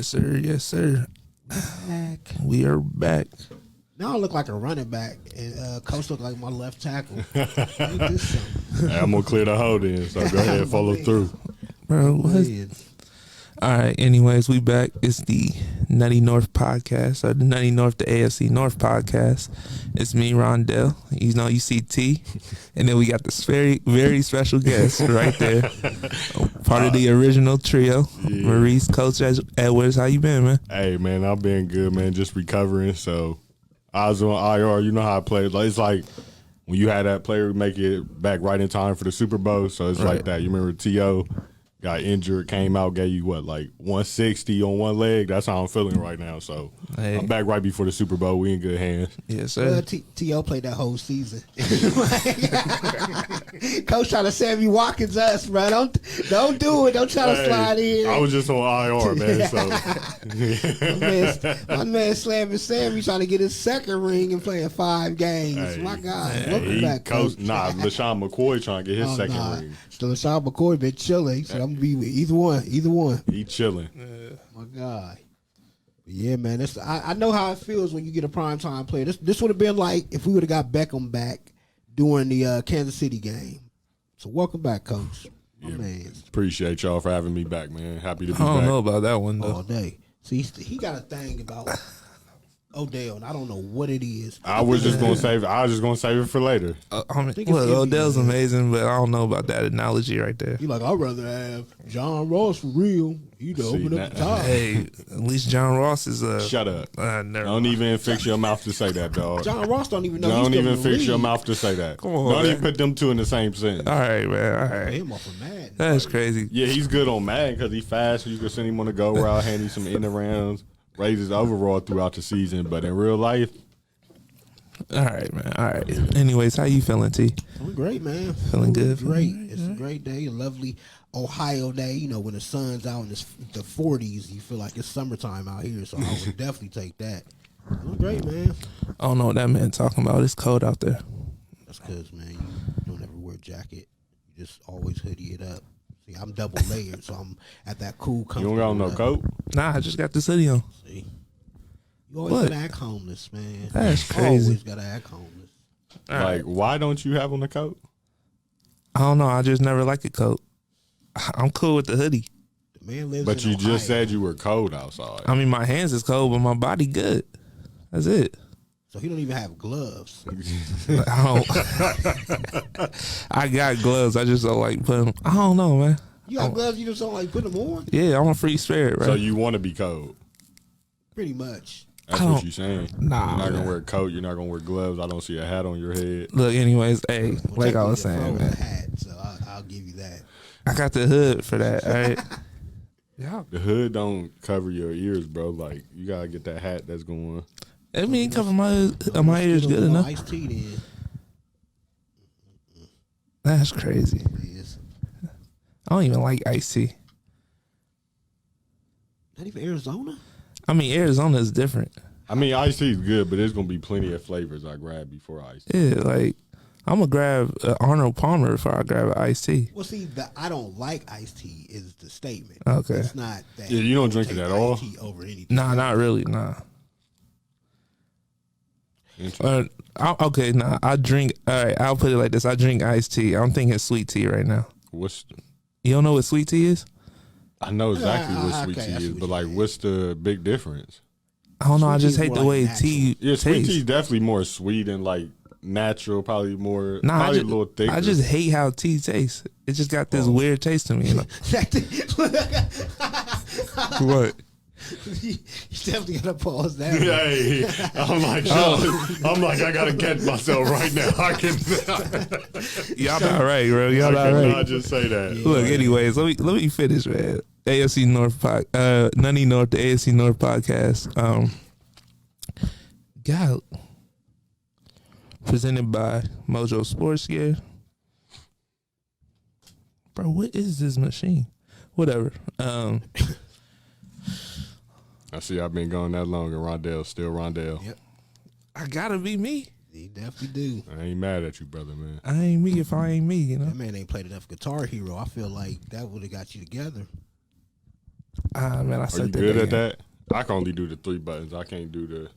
Yes, sir. Yes, sir. Back. We are back. Now I look like a running back, and Coach look like my left tackle. Ain't this something? Hey, I'm gonna clear the hold in, so go ahead and follow through. Bro, what? All right, anyways, we back. It's the Nutty North podcast, or the Nutty North, the AFC North podcast. It's me, Rondell. You know, you see T. And then we got this very, very special guest right there. Part of the original trio, yeah. Maurice, Coach Edwards. How you been, man? Hey, man, I've been good, man. Just recovering. So I was on IR. You know how I play. It's like when you had that player make it back right in time for the Super Bowl. So it's like that. You remember T.O. got injured, came out, gave you what, like 160 on one leg? That's how I'm feeling right now. So I'm back right before the Super Bowl. We in good hands. Yes, sir. T.O. played that whole season. Coach trying to Sammy Watkins us, bro. Don't do it. Don't try to slide in. I was just on IR, man. So my man slamming Sammy trying to get his second ring and playing 5 games. My God. Welcome back, Coach. LaShawn McCoy trying to get his second ring. So LaShawn McCoy been chilling. So I'm gonna be with either one. He chilling. My God. Yeah, man. I know how it feels when you get a primetime player. This would have been like if we would have got Beckham back during the Kansas City game. So welcome back, Coach. My man. Appreciate y'all for having me back, man. Happy to be back. I don't know about that one, though. All day. See, he got a thing about Odell, and I don't know what it is. I was just gonna save it for later. Odell's amazing, but I don't know about that analogy right there. You like, I'd rather have John Ross for real. He'd open up the top. Hey, at least John Ross is shut up. Don't even fix your mouth to say that, dog. John Ross don't even know. Don't even fix your mouth to say that. Come on, don't even put them two in the same sentence. All right, man. All right. Him off of Madden. That's crazy. Yeah, he's good on Madden because he's fast. So you can send him on the go route, hand him some end arounds. Raises overall throughout the season, but in real life, all right, man. All right. Anyways, how you feeling, T? I'm great, man. Feeling good. Great. It's a great day, a lovely Ohio day. You know, when the sun's out in the 40s, you feel like it's summertime out here. So I would definitely take that. I'm great, man. I don't know what that man talking about. It's cold out there. That's because, man, you don't ever wear a jacket. You just always hoodie it up. See, I'm double layered, so I'm at that cool, comfortable. You don't got no coat? Nah, I just got this hoodie on. See, you always gotta act homeless, man. That's crazy. Always gotta act homeless. Like, why don't you have on the coat? I don't know. I just never liked a coat. I'm cool with the hoodie. The man lives but in you Ohio. Just said you were cold outside. I mean, my hands is cold, but my body good. That's it. So he don't even have gloves. I got gloves. I just don't like putting them. I don't know, man. You got gloves, you just don't like put them on? Yeah, I'm a free spirit, right? So you want to be cold? Pretty much. That's what you're saying? Nah. You're not going to wear a coat. You're not going to wear gloves. I don't see a hat on your head. Look, anyways, hey, like I was saying, man. A hat, so I'll give you that. I got the hood for that, all right? Yeah. The hood don't cover your ears, bro. Like, you got to get that hat that's going. I mean, cover my ears good enough. Iced tea then. That's crazy. I don't even like iced tea. Not even Arizona? I mean, Arizona is different. I mean, iced tea is good, but there's going to be plenty of flavors I grab before iced tea. Yeah, like, I'm going to grab Arnold Palmer before I grab an iced tea. Well, see, the I don't like iced tea is the statement. Okay. It's not that. Yeah, you don't drink it at all? Tea over anything. Nah, not really, nah. Okay, nah, I drink, all right, I'll put it like this. I drink iced tea. I'm thinking sweet tea right now. You don't know what sweet tea is? I know exactly what sweet tea is, but like, what's the big difference? I don't know. I just hate the way tea tastes. Sweet tea is definitely more sweet and like natural, probably more, probably a little thicker. I just hate how tea tastes. It just got this weird taste to me. You know? What? You definitely gotta pause that. Hey, I'm like, I gotta catch myself right now. I can. Y'all not right, bro. Y'all not right. I just say that. Yeah. Look, anyways, let me finish, man. AFC North Nutty North, the AFC North podcast. God, presented by Mojo Sports Gear. Bro, what is this machine? Whatever. I see I've been going that long, and Rondell's still Rondell. Yep. I gotta be me. He definitely do. I ain't mad at you, brother, man. I ain't me if I ain't me, you know. That man ain't played enough Guitar Hero. I feel like that would have got you together. Man, I Are you said good at that? I can only do the 3 buttons. I can't do the.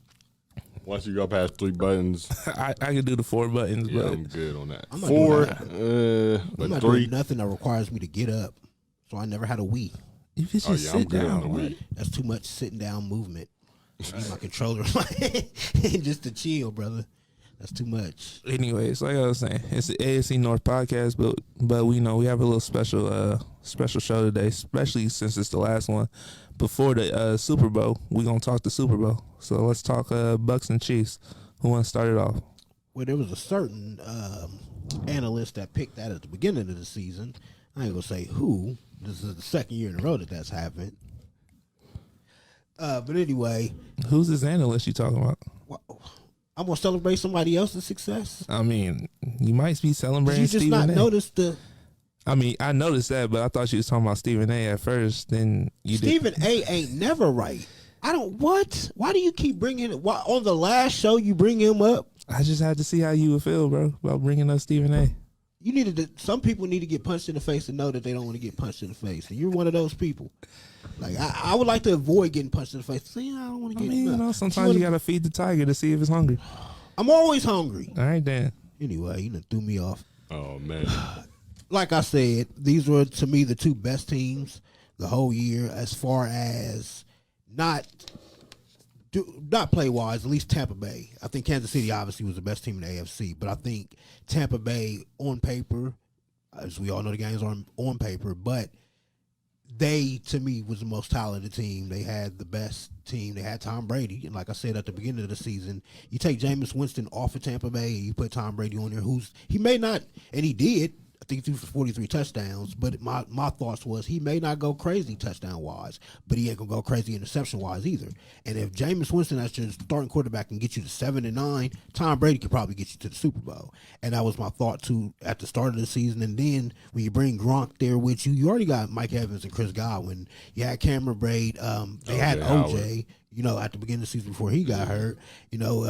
Once you go past 3 buttons, I can do the 4 buttons, yeah, but I'm good on that. I'm not 4, I'm but not 3. doing nothing that requires me to get up. So I never had a Wii. you can just Oh yeah, I'm sit good on down. the What? Wii. That's too much sitting down movement. I need my controller just to chill, brother. That's too much. Anyways, like I was saying, it's the ASC North podcast, but we know we have a little special show today, especially since it's the last one before the Super Bowl. We gonna talk the Super Bowl, so let's talk Bucks and Chiefs. Who wants to start it off? Well, there was a certain analyst that picked that at the beginning of the season. I ain't gonna say who. This is the second year in a row that that's happened. But anyway, Who's this analyst you talking about? I'm gonna celebrate somebody else's success. I mean, you might be Did celebrating you just Stephen not A. notice the I mean, I noticed that, but I thought you was talking about Stephen A. at first. Then you Stephen A. ain't never right. I don't what? Why do you keep bringing it? Why on the last show you bring him up? I just had to see how you would feel, bro, about bringing up Stephen A. You needed to. Some people need to get punched in the face to know that they don't want to get punched in the face, and you're one of those people. Like I would like to avoid getting punched in the face. See, I don't want to I get. mean, you know, sometimes you gotta feed the tiger to see if it's hungry. I'm always hungry. All right, then. Anyway, you done threw me off. Oh man. Like I said, these were to me the 2 best teams the whole year, as far as not play wise. At least Tampa Bay. I think Kansas City obviously was the best team in the AFC, but I think Tampa Bay on paper, as we all know, the games are on paper, but they, to me, was the most talented team. They had the best team. They had Tom Brady. And like I said at the beginning of the season, you take Jameis Winston off of Tampa Bay and you put Tom Brady on there, he may not, and he did, I think he threw for 43 touchdowns, but my thoughts was he may not go crazy touchdown-wise, but he ain't going to go crazy interception-wise either. And if Jameis Winston, as your starting quarterback, can get you to 7-9, Tom Brady could probably get you to the Super Bowl. And that was my thought, too, at the start of the season. And then when you bring Gronk there with you, you already got Mike Evans and Chris Godwin. You had Cameron Braid. They had OJ. You know, at the beginning of the season before he got hurt, you know,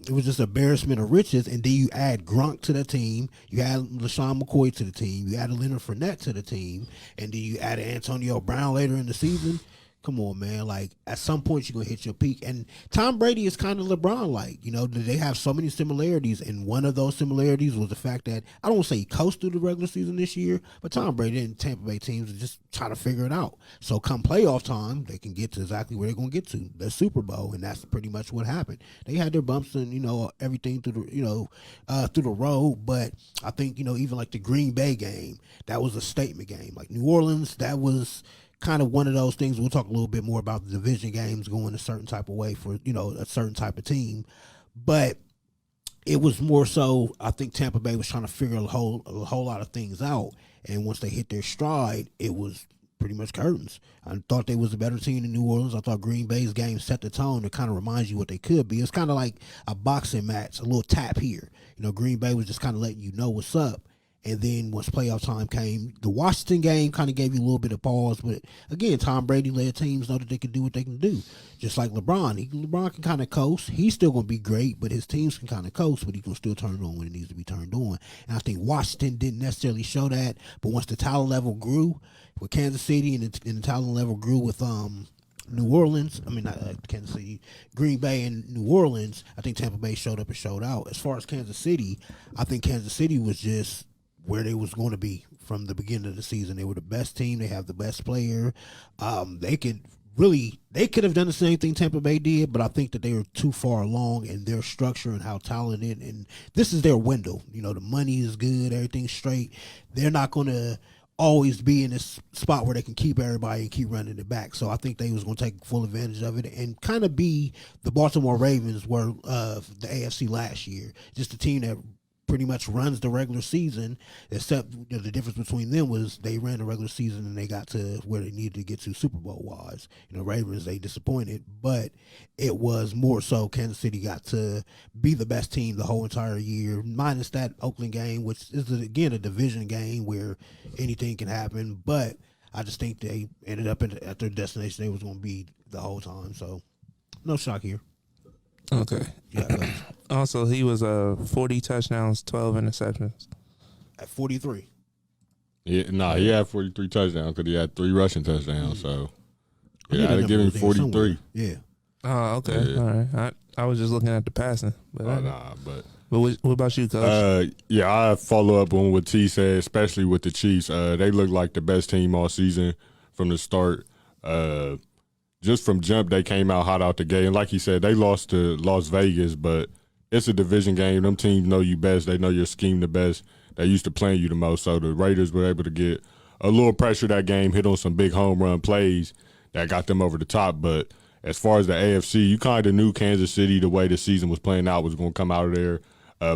it was just embarrassment of riches. And then you add Gronk to the team. You add LaShawn McCoy to the team. You add Leonard Fournette to the team. And then you add Antonio Brown later in the season. Come on, man. Like, at some point, you're going to hit your peak. And Tom Brady is kind of LeBron-like. You know, they have so many similarities. And one of those similarities was the fact that, I don't want to say he coasted through the regular season this year, but Tom Brady and Tampa Bay teams are just trying to figure it out. So come playoff time, they can get to exactly where they're going to get to, the Super Bowl. And that's pretty much what happened. They had their bumps and, you know, everything through the, through the road. But I think, you know, even like the Green Bay game, that was a statement game. Like New Orleans, that was kind of one of those things. We'll talk a little bit more about the division games going a certain type of way for, you know, a certain type of team. But it was more so, I think Tampa Bay was trying to figure a whole lot of things out. And once they hit their stride, it was pretty much curtains. I thought they was a better team than New Orleans. I thought Green Bay's game set the tone. It kind of reminds you what they could be. It's kind of like a boxing match, a little tap here. You know, Green Bay was just kind of letting you know what's up. And then once playoff time came, the Washington game kind of gave you a little bit of pause. But again, Tom Brady led teams know that they can do what they can do. Just like LeBron. LeBron can kind of coast. He's still going to be great, but his teams can kind of coast, but he can still turn it on when it needs to be turned on. And I think Washington didn't necessarily show that. But once the talent level grew with Kansas City and the talent level grew with New Orleans, I mean, not Kansas City, Green Bay and New Orleans, I think Tampa Bay showed up and showed out. As far as Kansas City, I think Kansas City was just where they was going to be from the beginning of the season. They were the best team. They have the best player. They could have done the same thing Tampa Bay did, but I think that they were too far along in their structure and how talented, and this is their window. You know, the money is good, everything's straight. They're not going to always be in this spot where they can keep everybody and keep running it back. So I think they was going to take full advantage of it and kind of be the Baltimore Ravens were of the AFC last year. Just a team that pretty much runs the regular season, except the difference between them was they ran the regular season and they got to where they needed to get to Super Bowl wise. You know, Ravens, they disappointed, but it was more so Kansas City got to be the best team the whole entire year, minus that Oakland game, which is, again, a division game where anything can happen. But I just think they ended up at their destination they was going to be the whole time. So no shock here. Okay. Yeah. Also, he was 40 touchdowns, 12 interceptions. At 43. Yeah, he had 43 touchdowns because he had 3 rushing touchdowns. So Yeah, I'd give him 43. Yeah. Oh, okay. Yeah. All right. I was just looking at the passing. But But what about you, Coach? I follow up on what T said, especially with the Chiefs. They look like the best team all season from the start. Just from jump, they came out hot out the gate. And like he said, they lost to Las Vegas, but it's a division game. Them teams know you best. They know your scheme the best. They used to playing you the most. So the Raiders were able to get a little pressure that game, hit on some big home run plays that got them over the top. But as far as the AFC, you kind of knew Kansas City, the way the season was playing out, was going to come out of there.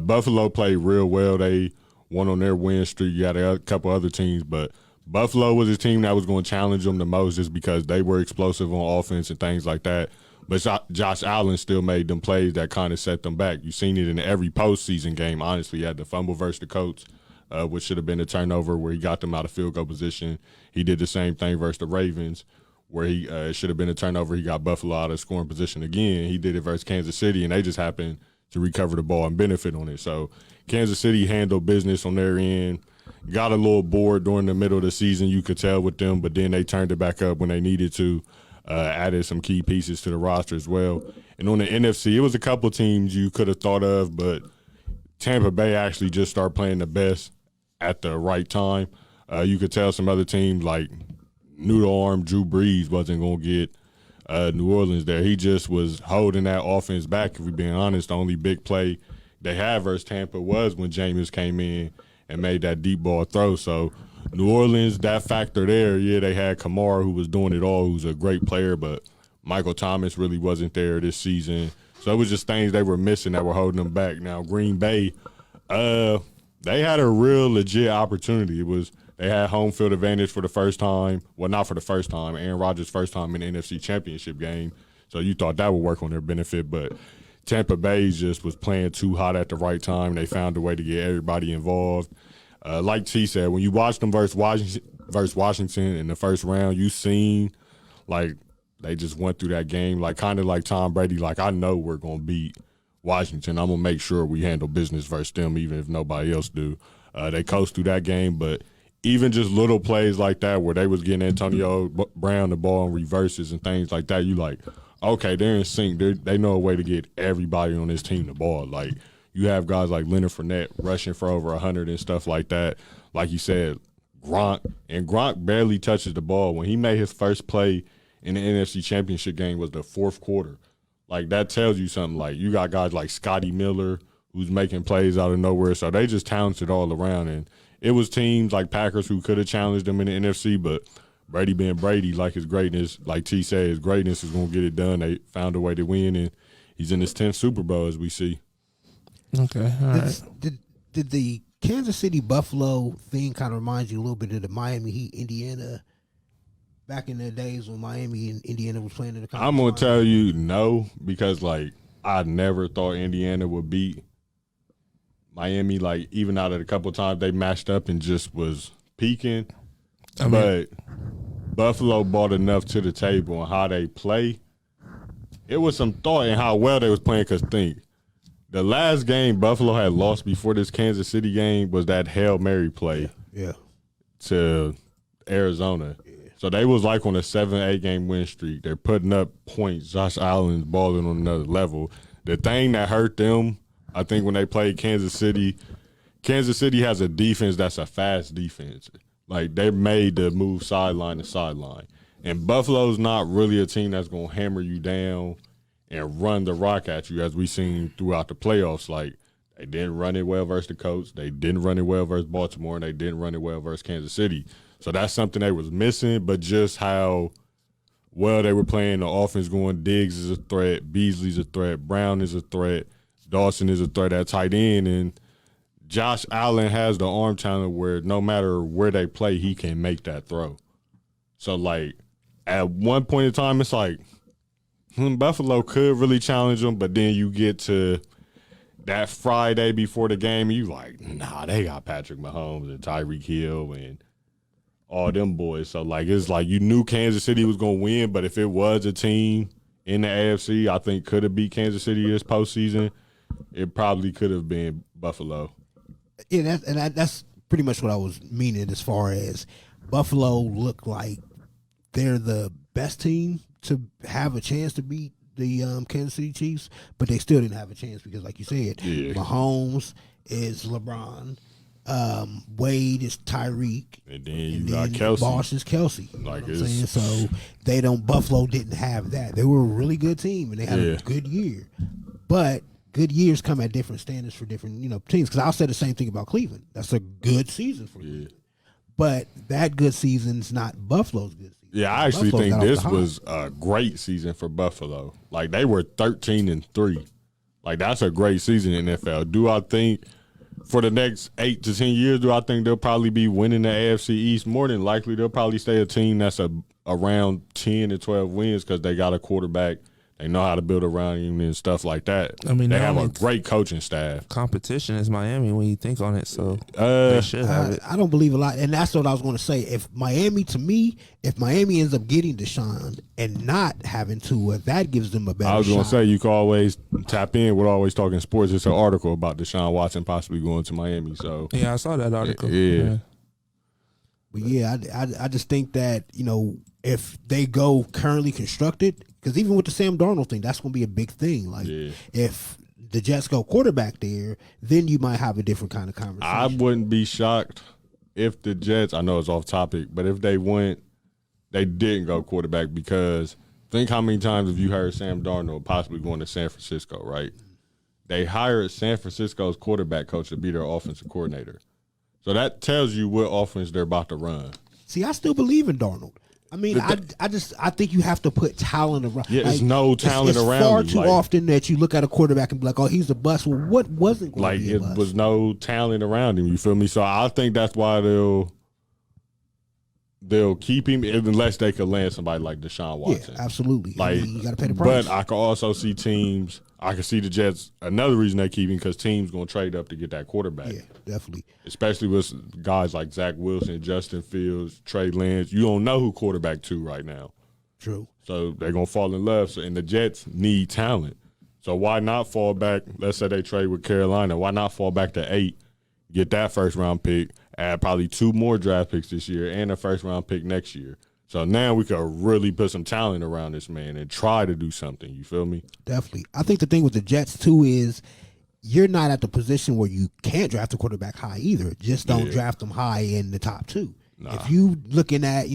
Buffalo played real well. They won on their win streak. You had a couple other teams, but Buffalo was a team that was going to challenge them the most just because they were explosive on offense and things like that. But Josh Allen still made them plays that kind of set them back. You've seen it in every postseason game, honestly. He had the fumble versus the Colts, which should have been a turnover where he got them out of field goal position. He did the same thing versus the Ravens where it should have been a turnover. He got Buffalo out of scoring position again. He did it versus Kansas City, and they just happened to recover the ball and benefit on it. So Kansas City handled business on their end. Got a little bored during the middle of the season, you could tell with them, but then they turned it back up when they needed to, added some key pieces to the roster as well. And on the NFC, it was a couple teams you could have thought of, but Tampa Bay actually just started playing the best at the right time. You could tell some other teams like noodle arm Drew Brees wasn't going to get New Orleans there. He just was holding that offense back, if we're being honest. The only big play they had versus Tampa was when Jameis came in and made that deep ball throw. So New Orleans, that factor there, yeah, they had Kamara who was doing it all, who's a great player, but Michael Thomas really wasn't there this season. So it was just things they were missing that were holding them back. Now, Green Bay, they had a real legit opportunity. They had home field advantage for the first time. Well, not for the first time. Aaron Rodgers' first time in the NFC Championship game. So you thought that would work on their benefit, but Tampa Bay just was playing too hot at the right time. They found a way to get everybody involved. Like T said, when you watch them versus Washington in the first round, you seen like they just went through that game, like kind of like Tom Brady. Like, I know we're gonna beat Washington. I'm gonna make sure we handle business versus them, even if nobody else do. They coast through that game, but even just little plays like that where they was getting Antonio Brown the ball in reverses and things like that, you like, okay, they're in sync. They know a way to get everybody on this team the ball. Like, you have guys like Leonard Fournette rushing for over 100 and stuff like that. Like you said, Gronk barely touches the ball. When he made his first play in the NFC Championship game was the fourth quarter. Like, that tells you something. Like, you got guys like Scotty Miller who's making plays out of nowhere. So they just talented all around. And it was teams like Packers who could have challenged them in the NFC, but Brady being Brady, like his greatness, like T said, his greatness is going to get it done. They found a way to win, and he's in his 10th Super Bowl, as we see. Okay, all right. Did the Kansas City Buffalo thing kind of remind you a little bit of the Miami Heat Indiana back in the days when Miami and Indiana was playing in the conference? I'm going to tell you no, because, like, I never thought Indiana would beat Miami. Like, even out of the couple times they matched up and just was peaking. But Buffalo brought enough to the table on how they play. It was some thought in how well they was playing, because think, the last game Buffalo had lost before this Kansas City game was that Hail Mary play to Arizona. Yeah. So they was like on a 7-8 game win streak. They're putting up points. Josh Allen's balling on another level. The thing that hurt them, I think, when they played Kansas City has a defense that's a fast defense. Like, they made the move sideline to sideline. And Buffalo's not really a team that's going to hammer you down and run the rock at you, as we've seen throughout the playoffs. Like, they didn't run it well versus the Colts. They didn't run it well versus Baltimore, and they didn't run it well versus Kansas City. So that's something they was missing, but just how well they were playing, the offense going, Diggs is a threat, Beasley's a threat, Brown is a threat, Dawson is a threat at tight end, and Josh Allen has the arm talent where no matter where they play, he can make that throw. So, like, at one point in time, it's like, Buffalo could really challenge them, but then you get to that Friday before the game, and you like, nah, they got Patrick Mahomes and Tyreek Hill and all them boys. So, like, it's like you knew Kansas City was going to win, but if it was a team in the AFC I think could have beat Kansas City this postseason, it probably could have been Buffalo. Yeah, that's pretty much what I was meaning, as far as Buffalo look like they're the best team to have a chance to beat the Kansas City Chiefs, but they still didn't have a chance because, like you said, Mahomes is LeBron, Wade is Tyreek, and then you got Kelsey. Boss is Kelsey. Like I'm saying? So Buffalo didn't have that. They were a really good team and they had a good year, but good years come at different standards for different teams. Because I'll say the same thing about Cleveland. That's a good season for you, but that good season's not Buffalo's good season. Yeah, I actually think this was a great season for Buffalo. Like, they were 13-3. Like, that's a great season in the NFL. Do I think for the next 8 to 10 years, do I think they'll probably be winning the AFC East? More than likely, they'll probably stay a team that's around 10 to 12 wins because they got a quarterback. They know how to build around him and stuff like that. I mean, they have a great coaching staff. Competition is Miami when you think on it, so they should have it. I don't believe a lot, and that's what I was going to say. If Miami ends up getting Deshaun and not having Tua, that gives them a better shot. I was going to say, you can always tap in. We're always talking sports. It's an article about Deshaun Watson possibly going to Miami. So yeah, I saw that article. Yeah. But yeah, I just think that if they go currently constructed. Because even with the Sam Darnold thing, that's going to be a big thing. Like, if the Jets go quarterback there, then you might have a different kind of conversation. I wouldn't be shocked if the Jets, I know it's off topic, but if they didn't go quarterback, because think how many times have you heard Sam Darnold possibly going to San Francisco, right? They hired San Francisco's quarterback coach to be their offensive coordinator. So that tells you what offense they're about to run. See, I still believe in Darnold. I mean, I think you have to put talent around. Yeah, there's no talent around. It's far too often that you look at a quarterback and be like, "Oh, he's a bust." Well, what wasn't going to be a bust? It was no talent around him. You feel me? So I think that's why they'll keep him unless they could land somebody like Deshaun Watson. Yeah, absolutely. Like, you got to pay the price. But I can also see teams. I can see the Jets. Another reason they keep him because teams going to trade up to get that quarterback. Yeah, definitely. Especially with guys like Zach Wilson, Justin Fields, Trey Lance. You don't know who quarterback 2 right now. True. So they're going to fall in love. And the Jets need talent. So why not fall back? Let's say they trade with Carolina. Why not fall back to 8, get that first-round pick, add probably 2 more draft picks this year and a first-round pick next year. So now we could really put some talent around this man and try to do something. You feel me? Definitely. I think the thing with the Jets, too, is you're not at the position where you can't draft a quarterback high either. Just don't draft them high in the top 2. Nah. If you looking at,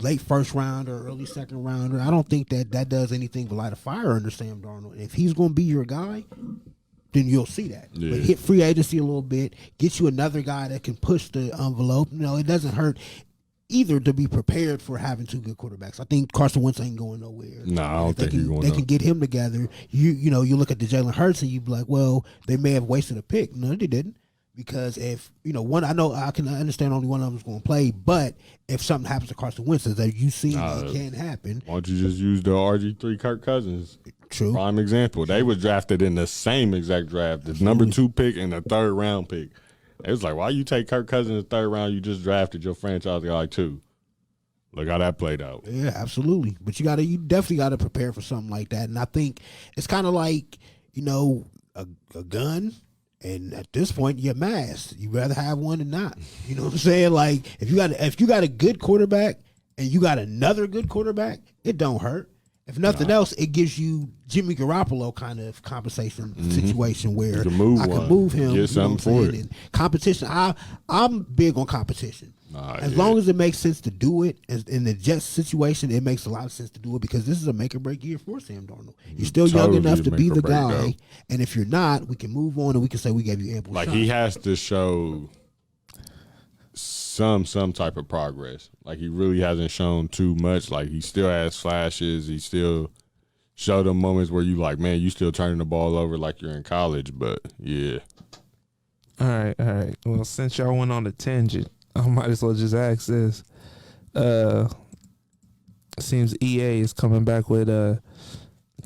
late first rounder, early second rounder, I don't think that does anything but light a fire under Sam Darnold. If he's going to be your guy, then you'll see that. Yeah. But hit free agency a little bit, get you another guy that can push the envelope. It doesn't hurt either to be prepared for having 2 good quarterbacks. I think Carson Wentz ain't going nowhere. No, I don't think he's going. They can get him together. You look at the Jalen Hurts and you be like, well, they may have wasted a pick. No, they didn't, because if one, I know I can understand only one of them is going to play, but if something happens to Carson Wentz, as you've seen, it can happen. Why don't you just use the RG3 Kirk Cousins? True. Prime example. They were drafted in the same exact draft, the number 2 pick and the 3rd round pick. It was like, why you take Kirk Cousins in the 3rd round? You just drafted your franchise guy 2. Look how that played out. Yeah, absolutely. But you definitely gotta prepare for something like that. And I think it's kind of like a gun. And at this point, you're masked. You rather have one than not. You know what I'm saying? Like if you got a good quarterback and you got another good quarterback, it don't hurt. If nothing else, it gives you Jimmy Garoppolo kind of compensation situation where I can move him. Get something for it. And competition. I'm big on competition. As long as it makes sense to do it, in the Jets situation, it makes a lot of sense to do it because this is a make or break year for Sam Darnold. You're still young enough to be the guy, and if you're not, we can move on and we can say we gave you ample. Like, he has to show some type of progress. Like, he really hasn't shown too much. Like, he still has flashes. He still showed them moments where you like, man, you still turning the ball over like you're in college. But yeah. All right. Well, since y'all went on a tangent, I might as well just ask this. It seems EA is coming back with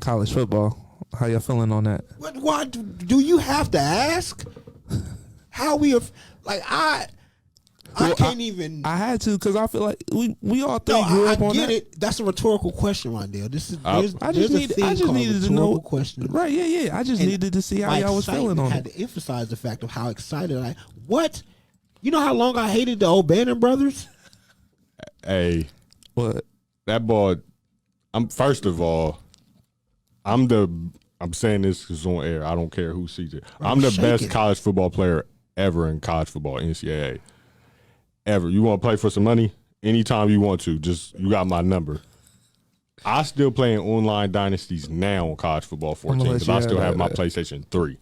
college football. How y'all feeling on that? Why do you have to ask? How we have I can't even. I had to because I feel like we all think grew up on that. I get it. That's a rhetorical question, Rondell. This is. I just needed to know. Question. Right? Yeah. I just needed to see how y'all was feeling on it. I had to emphasize the fact of how excited I. What? You know how long I hated the O'Bannon brothers? Hey, what? That ball First of all, I'm saying this is on air. I don't care who sees it. I'm the best college football player ever in college football, NCAA. Ever. You want to play for some money? Anytime you want to. Just, you got my number. I still play in online dynasties now on college football 14 because I still have my PlayStation 3.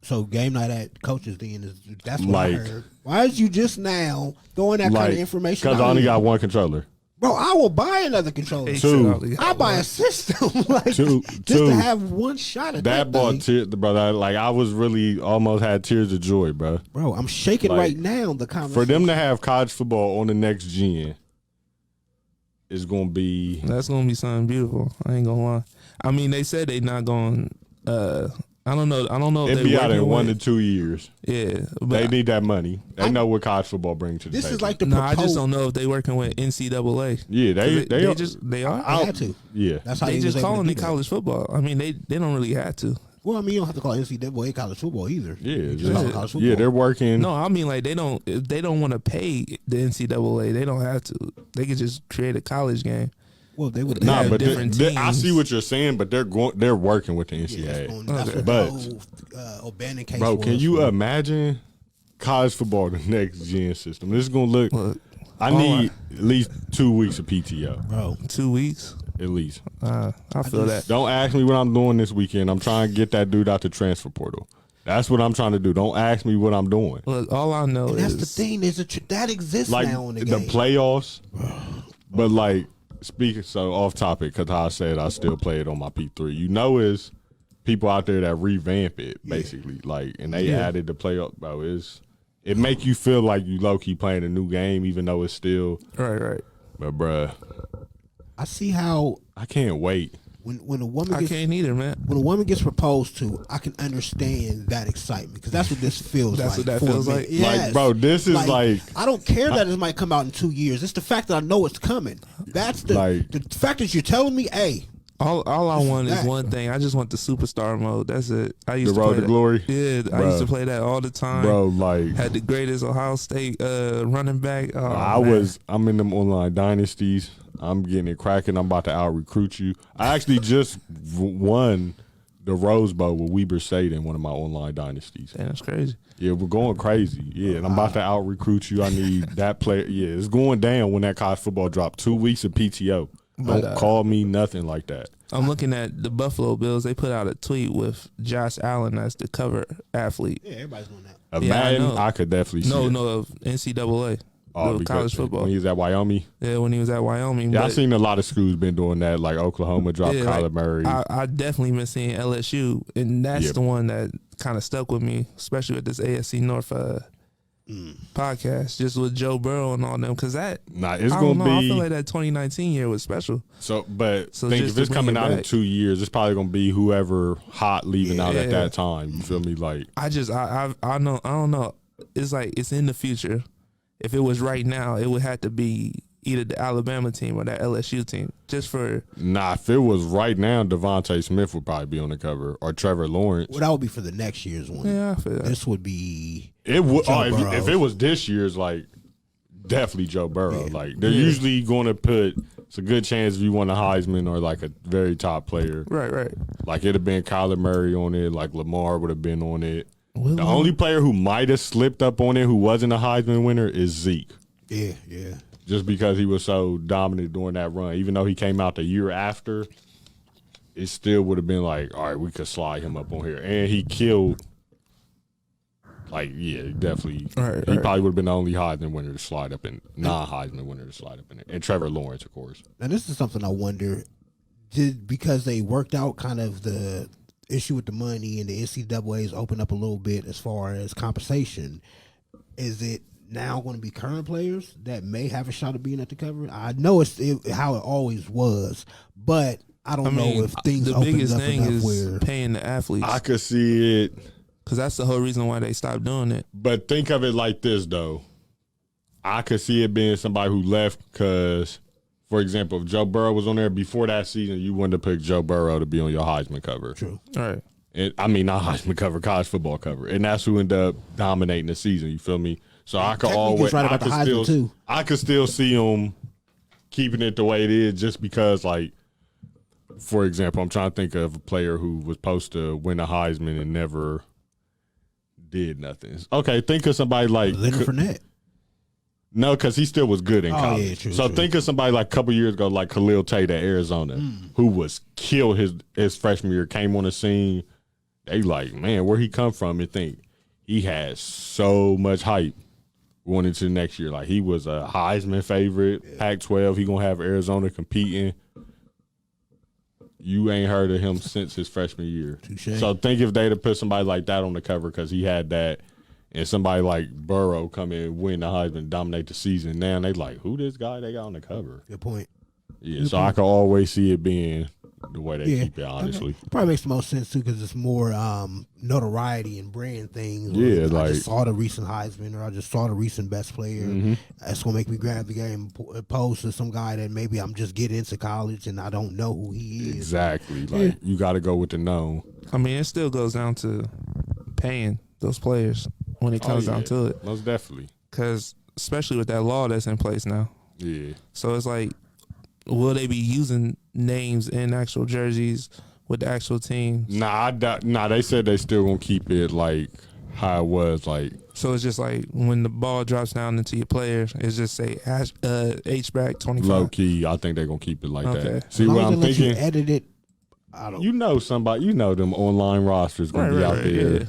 So game night at coaches then that's what I heard. Why is you just now throwing that kind of information? Because I only got one controller. Bro, I will buy another controller. Two. I buy a system just to have one shot at that. Brought tears, bro. Like I was really almost had tears of joy, bro. Bro, I'm shaking right now. The conversation for them to have college football on the next gen is gonna be something beautiful. I ain't gonna lie. I mean, they said they not going. I don't know. It'll be out in 1 to 2 years. Yeah, but they need that money. They know what college football brings to the table. This is like the I just don't know if they working with NCAA. Yeah, they are. I had to. Yeah, that's how they just calling it college football. I mean, they don't really have to. Well, I mean, you don't have to call NCAA college football either. Yeah, college football. Yeah, they're working. No, I mean, like they don't want to pay the NCAA. They don't have to. They could just create a college game. Well, they would. Nah, but teams. I see what you're saying, but they're working with the NCAA. That's what the whole O'Bannon case bro, was. can you imagine college football, the next gen system? This is gonna look. I need at least 2 weeks of PTO. Bro, 2 weeks at least. I feel that. Don't ask me what I'm doing this weekend. I'm trying to get that dude out the transfer portal. That's what I'm trying to do. Don't ask me what I'm doing. Look, all I know is that's the thing. That exists like now in the game. The playoffs, but like. Speaking so off topic, because I said I still play it on my P3. You know, is people out there that revamp it basically, like, and they added the playoff. Bro, it make you feel like you low key playing a new game, even though it's still right. But bruh, I see how I can't wait. When a woman gets, I can't either, man. When a woman gets proposed to, I can understand that excitement because that's what this feels like. That's what that feels like. Yes. Like, bro, this is like I don't care that it might come out in 2 years. It's the fact that I know it's coming. That's the fact that you're telling me, hey. All I want is one thing. I just want the superstar mode. That's it. I used the to road play to glory. Yeah, I used to play that all the time. Bro, like had the greatest Ohio State running back. I'm in them online dynasties. I'm getting it cracking. I'm about to out recruit you. I actually just won the Rose Bowl with Weber State in one of my online dynasties. Damn, that's crazy. Yeah, we're going crazy. Yeah, and I'm about to out recruit you. I need that player. Yeah, it's going down when that college football dropped. 2 weeks of PTO. Don't call me nothing like that. I'm looking at the Buffalo Bills. They put out a tweet with Josh Allen as the cover athlete. Yeah, everybody's doing that. Of Madden, I could definitely see it. No, of NCAA. College football. When he was at Wyoming? Yeah, when he was at Wyoming. Yeah, I've seen a lot of schools been doing that, like Oklahoma dropped Kyler Murray. I definitely been seeing LSU, and that's the one that kind of stuck with me, especially with this AFC North podcast, just with Joe Burrow and all them, because that it's gonna be. I feel like that 2019 year was special. Think if it's coming out in 2 years, it's probably gonna be whoever hot leaving out at that time. You feel me? Like I don't know. It's like it's in the future. If it was right now, it would have to be either the Alabama team or that LSU team. Just for if it was right now, Devontae Smith would probably be on the cover, or Trevor Lawrence. Well, that would be for the next year's one. Yeah, I feel that. This would be. It would if it was this year's, like definitely Joe Burrow. Yeah. Like they're usually going to put. It's a good chance if you want a Heisman or like a very top player. Right. Like it'd have been Kyler Murray on it. Like Lamar would have been on it. The only player who might have slipped up on it who wasn't a Heisman winner is Zeke. Yeah. Just because he was so dominant during that run. Even though he came out the year after, it still would have been like, all right, we could slide him up on here. And he killed, definitely. He probably would have been the only Heisman winner to slide up in, non-Heisman winner to slide up in it. And Trevor Lawrence, of course. Now, this is something I wonder, because they worked out kind of the issue with the money and the NCAA's opened up a little bit as far as compensation, is it now going to be current players that may have a shot of being at the cover? I know it's how it always was, but I don't know if things the open biggest up thing enough is where paying the athletes. I could see it. Because that's the whole reason why they stopped doing it. But think of it like this, though. I could see it being somebody who left because, for example, if Joe Burrow was on there before that season, you wouldn't have picked Joe Burrow to be on your Heisman cover. True. All right. Not Heisman cover, college football cover. And that's who ended up dominating the season. You feel me? So I could always, I could still see him keeping it the way it is just because, like, for example, I'm trying to think of a player who was supposed to win a Heisman and never did nothing. Okay, think of somebody like Leonard Fournette. No, because he still was good in college. Yeah, true, so true. think of somebody like a couple years ago, like Khalil Tate at Arizona, who was killed his freshman year, came on the scene. They like, man, where he come from? And think he had so much hype going into the next year. Like he was a Heisman favorite, Pac-12. He gonna have Arizona competing. You ain't heard of him since his freshman year. Touché. So think if they'd have put somebody like that on the cover because he had that. And somebody like Burrow come in and win the Heisman, dominate the season. Now they like, who this guy they got on the cover? Good point. Yeah, so I can always see it being the way they keep it, honestly. Okay. Probably makes the most sense, too, because it's more notoriety and brand things. Yeah, I just saw the recent Heisman or I just saw the recent best player. That's going to make me grab the game opposed to some guy that maybe I'm just getting into college and I don't know who he is. Exactly. Like, you got to go with the known. I mean, it still goes down to paying those players when it comes down to it. Most definitely. Because especially with that law that's in place now. Yeah. So it's like, will they be using names in actual jerseys with the actual teams? Nah, they said they still gonna keep it like how it was. Like, so it's just like when the ball drops down into your players, it's just say H-back 25. Low key, I think they're gonna keep it like that. See as long what as I'm they let thinking? you edit it. I don't. You know somebody. You know them online rosters gonna be out there. Yeah.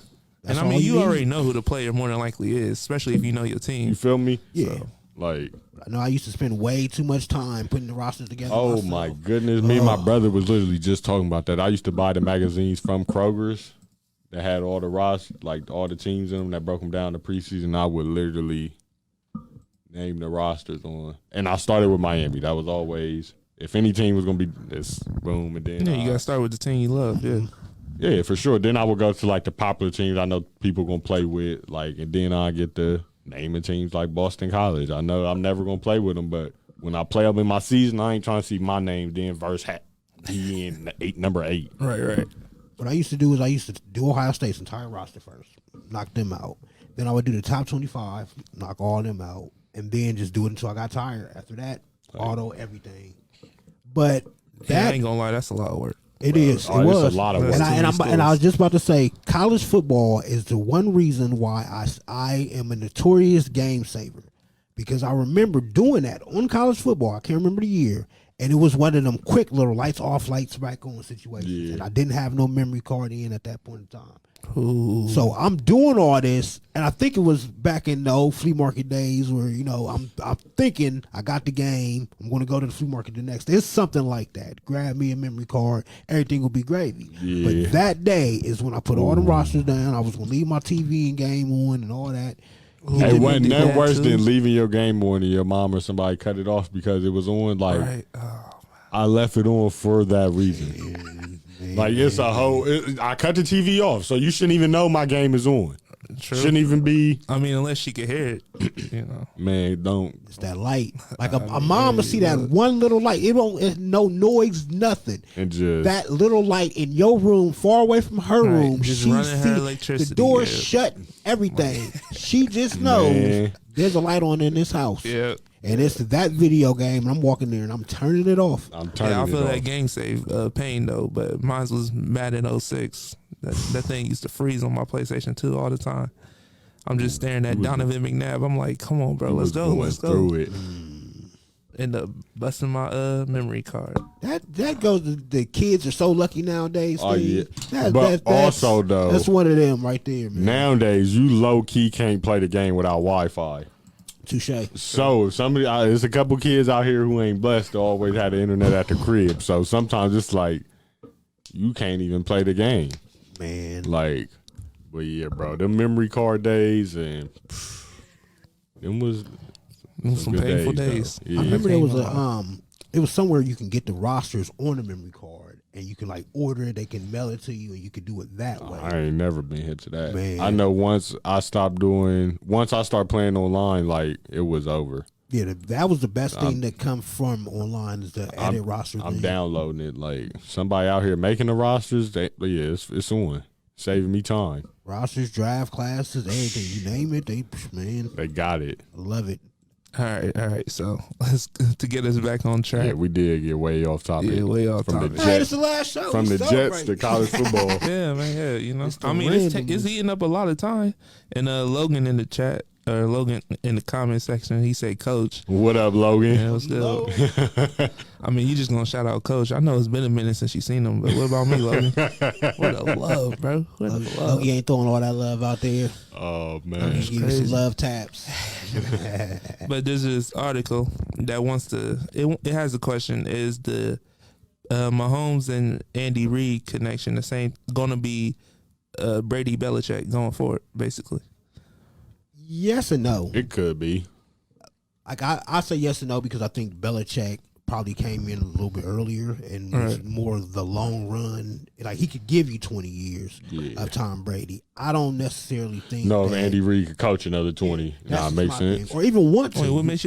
And I mean, you already know who the player more than likely is, especially if you know your team. You feel me? Yeah. So, like, I know I used to spend way too much time putting the rosters together. oh myself. my goodness, me and my brother was literally just talking about that. I used to buy the magazines from Kroger's that had all the rosters, like all the teams in them that broke them down the preseason. I would literally name the rosters on, and I started with Miami. That was always, if any team was gonna be this, boom, and then Yeah, you gotta start with the team you love. Yeah. Yeah, for sure. Then I would go to like the popular teams I know people gonna play with, like, and then I get the naming teams like Boston College. I know I'm never gonna play with them, but when I play them in my season, I ain't trying to see my name then verse he in number 8. Right. What I used to do is I used to do Ohio State's entire roster first, knock them out. Then I would do the top 25, knock all them out, and then just do it until I got tired. After that, auto everything. But that I ain't gonna lie, that's a lot of work. It is. It was. It's a lot of work. And I was just about to say, college football is the one reason why I am a notorious game saver. Because I remember doing that on college football. I can't remember the year. And it was one of them quick little lights off, lights back on situations. Yeah. And I didn't have no memory card in at that point in time. Ooh. So I'm doing all this, and I think it was back in the old flea market days where, you know, I'm thinking I got the game, I'm going to go to the flea market the next day. It's something like that. Grab me a memory card, everything will be gravy. Yeah. But that day is when I put all the rosters down. I was going to leave my TV and game on and all that. Hey, wasn't that worse than leaving your game on and your mom or somebody cut it off because it was on? Like, Right. Oh, I left it on for that reason. Like, it's a whole. I cut the TV off, so you shouldn't even know my game is on. true. Shouldn't even be. I mean, unless she could hear it, you know. Man, don't. It's that light. Like a mom will see that one little light. It don't, it's no noise, nothing. And just That little light in your room, far away from her Right, room, just she running her see electricity, the door yeah. shut, everything. She just knows Man. there's a light on in this house. Yeah. And it's that video game, and I'm walking there, and I'm turning it off. I'm turning Yeah, I it feel off. that game save pain though, but mine was Madden 06. That thing used to freeze on my PlayStation 2 all the time. I'm just staring at Donovan McNabb. I'm like, come on, bro, let's go, let's go. Through it. End up busting my memory card. That goes to the kids are so lucky nowadays. Oh, Steve. yeah. But also, though, that's one of them right there, man. Nowadays, you low key can't play the game without Wi-Fi. Touche. So if somebody, there's a couple kids out here who ain't blessed to always have the internet at the crib. So sometimes it's like you can't even play the game, Man. like. But yeah, bro, them memory card days and them was Some good painful days, days. though. Yeah. I remember there was Came it was somewhere you can get the rosters on a memory card, and you can like order it. They can mail it to you, and you can do it that way. I ain't never been hit to that. Man. I know once I started playing online, like it was over. Yeah, that was the best thing that come from online is the edit roster. I'm thing. downloading it. Like somebody out here making the rosters, it's on, saving me time. Rosters, draft classes, everything you name it. They They got it. I love it. All right. So let's to get us back on track. Yeah, we did get way off topic. Yeah, way off from topic. The Hey, Jets, it's the last show. from We the Jets celebrate. to college football. Yeah, man. Yeah, you know. It's the I mean, it's randomness. eating up a lot of time. And Logan in the chat, or Logan in the comment section, he said, "Coach." What up, Logan? Yeah, what's good? I mean, you just gonna shout out Coach. I know it's been a minute since you seen him, but what about me, Logan? What a love, bro. What a love. You ain't throwing all that love out there. Oh man, Give you some love taps. But there's this article that wants to. It has a question: is the Mahomes and Andy Reid connection the same? Going to be Brady Belichick going forward, basically? Yes and no. it could be. Like I say yes and no because I think Belichick probably came in a little bit earlier and was more the long run. Like he could give you 20 years of Tom Brady. I don't necessarily think. No, if that Andy Reid could coach another 20. Nah, that's makes my sense. thing. Or even want to. Wait, what makes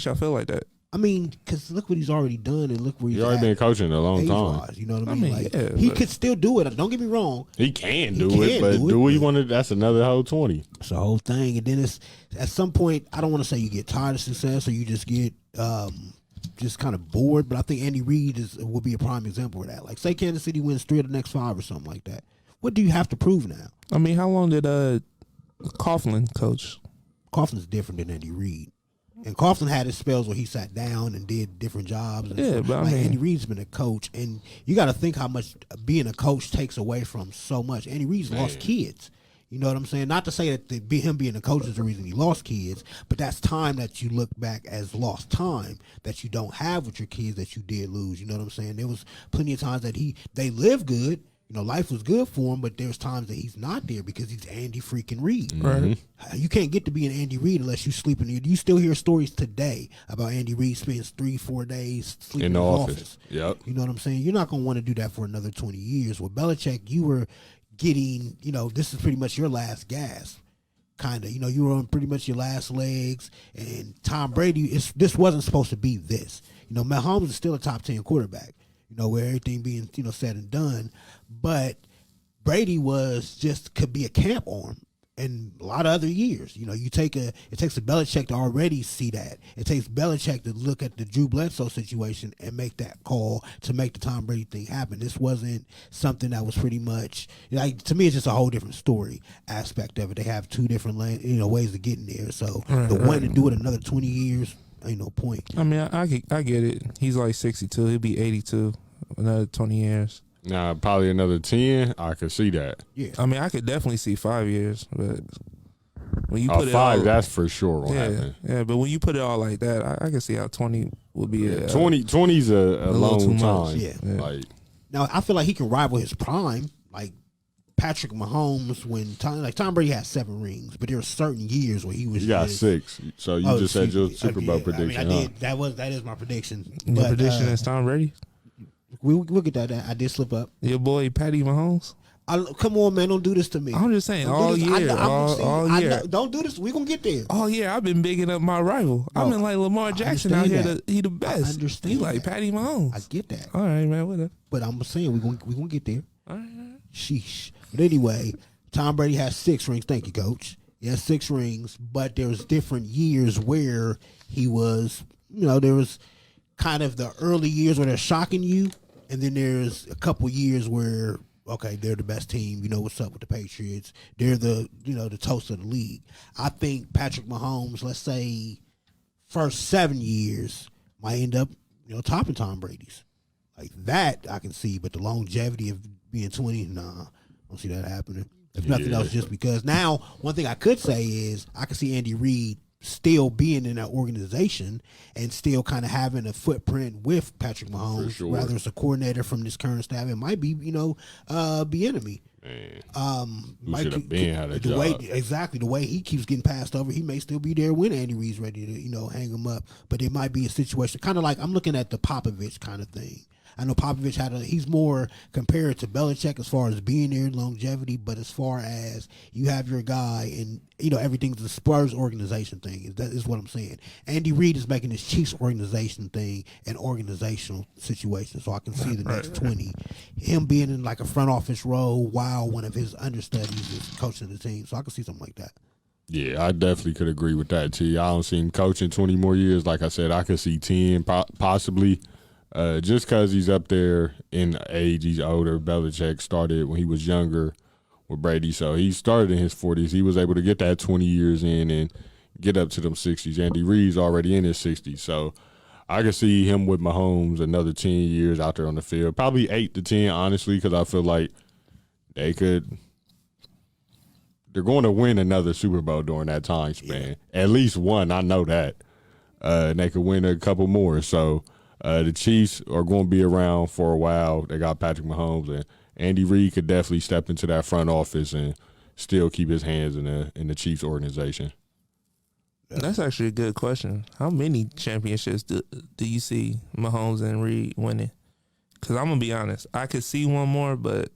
y'all feel like that? I mean, because look what he's already done and look where he's He's already at been coaching a long time. age-wise, you know what I I mean? mean, Like yeah, he but- could still do it. Don't get me wrong. He can He do can it, but do it, do we but- want to? That's another whole 20. It's the whole thing. And then it's at some point, I don't want to say you get tired of success or you just get just kind of bored, but I think Andy Reid will be a prime example of that. Like, say Kansas City wins 3 of the next 5 or something like that. What do you have to prove now? I mean, how long did Coughlin coach? Coughlin's different than Andy Reid. And Coughlin had his spells where he sat down and did different jobs. And Yeah, stuff. but I like mean- Andy Reid's been a coach, and you got to think how much being a coach takes away from so much. Andy Reid's lost kids. You know what I'm saying? Not to say that him being a coach is the reason he lost kids, but that's time that you look back as lost time that you don't have with your kids that you did lose. You know what I'm saying? There was plenty of times that they lived good. You know, life was good for him, but there's times that he's not there because he's Andy freaking Reid. Right. You can't get to be an Andy Reid unless you sleep in. You still hear stories today about Andy Reid spends 3-4 days sleeping In the office. Yep. You know what I'm saying? You're not going to want to do that for another 20 years. With Belichick, you were getting, this is pretty much your last gasp. Kind of, you were on pretty much your last legs. And Tom Brady, this wasn't supposed to be this. Mahomes is still a top 10 quarterback. Where everything being, said and done. But Brady could be a camp arm in a lot of other years. It takes a Belichick to already see that. It takes Belichick to look at the Drew Bledsoe situation and make that call to make the Tom Brady thing happen. This wasn't something that was pretty much, to me, it's just a whole different story aspect of it. They have 2 different ways of getting there. So the one to do it another 20 years, ain't no point. I mean, I get it. He's like 62. He'll be 82 another 20 years. Nah, probably another 10. I could see that. Yeah. I mean, I could definitely see 5 years, but when you A put it 5, all, that's for sure won't yeah, happen. yeah. But when you put it all like that, I can see how 20 would be. 20's a little too long much. time. Yeah. Like, Now, I feel like he can rival his prime, like Patrick Mahomes when Tom Brady had 7 rings, but there were certain years where he was. you got 6. So you just said your Super Bowl prediction. I huh? did. That is my prediction. Your But, prediction is Tom Brady? we'll get that. I did slip up. Your boy Patty Mahomes? Come on, man! Don't do this to me. I'm just saying, Don't all do this. year, all year. Don't do this. We gonna get there. All year, I've been bigging up my rival. I've been like Lamar Jackson out here. understand that. He the best. I understand He like that. Patty Mahomes. I get that, All right, man. Whatever. but I'm saying we gonna get there. All right. Sheesh. But anyway, Tom Brady has 6 rings. Thank you, Coach. He has 6 rings, but there's different years where he was, there was kind of the early years where they're shocking you, and then there's a couple years where, okay, they're the best team. You know what's up with the Patriots. They're the toast of the league. I think Patrick Mahomes, let's say, first 7 years might end up, topping Tom Brady's. Like that I can see, but the longevity of being 20, nah, I don't see that happening. If nothing else, just because now one thing I could say is I can see Andy Reid still being in that organization and still kind of having a footprint with Patrick Mahomes, sure. whether it's a coordinator from this current staff, it might be, Bieniemy. Man, who should have been had a The job. way the way he keeps getting passed over, he may still be there when Andy Reid's ready to, hang him up. But it might be a situation kind of like I'm looking at the Popovich kind of thing. I know Popovich he's more compared to Belichick as far as being there, longevity, but as far as you have your guy and, everything's the Spurs organization thing. That is what I'm saying. Andy Reid is making his Chiefs organization thing an organizational situation. So I can see the next 20, him being in like a front office role while one of his understudies is coaching the team. So I can see something like that. Yeah, I definitely could agree with that, T. I don't see him coaching 20 more years. Like I said, I could see 10 possibly. Just because he's up there in age, he's older. Belichick started when he was younger with Brady, so he started in his 40s. He was able to get that 20 years in and get up to them 60s. Andy Reid's already in his 60s, so I could see him with Mahomes another 10 years out there on the field. Probably 8 to 10, honestly, because I feel like they're going to win another Super Bowl during that time span. Yeah. At least one, I know that. And they could win a couple more, so the Chiefs are going to be around for a while. They got Patrick Mahomes, and Andy Reid could definitely step into that front office and still keep his hands in the Chiefs organization. That's actually a good question. How many championships do you see Mahomes and Reid winning? Because I'm going to be honest, I could see one more, but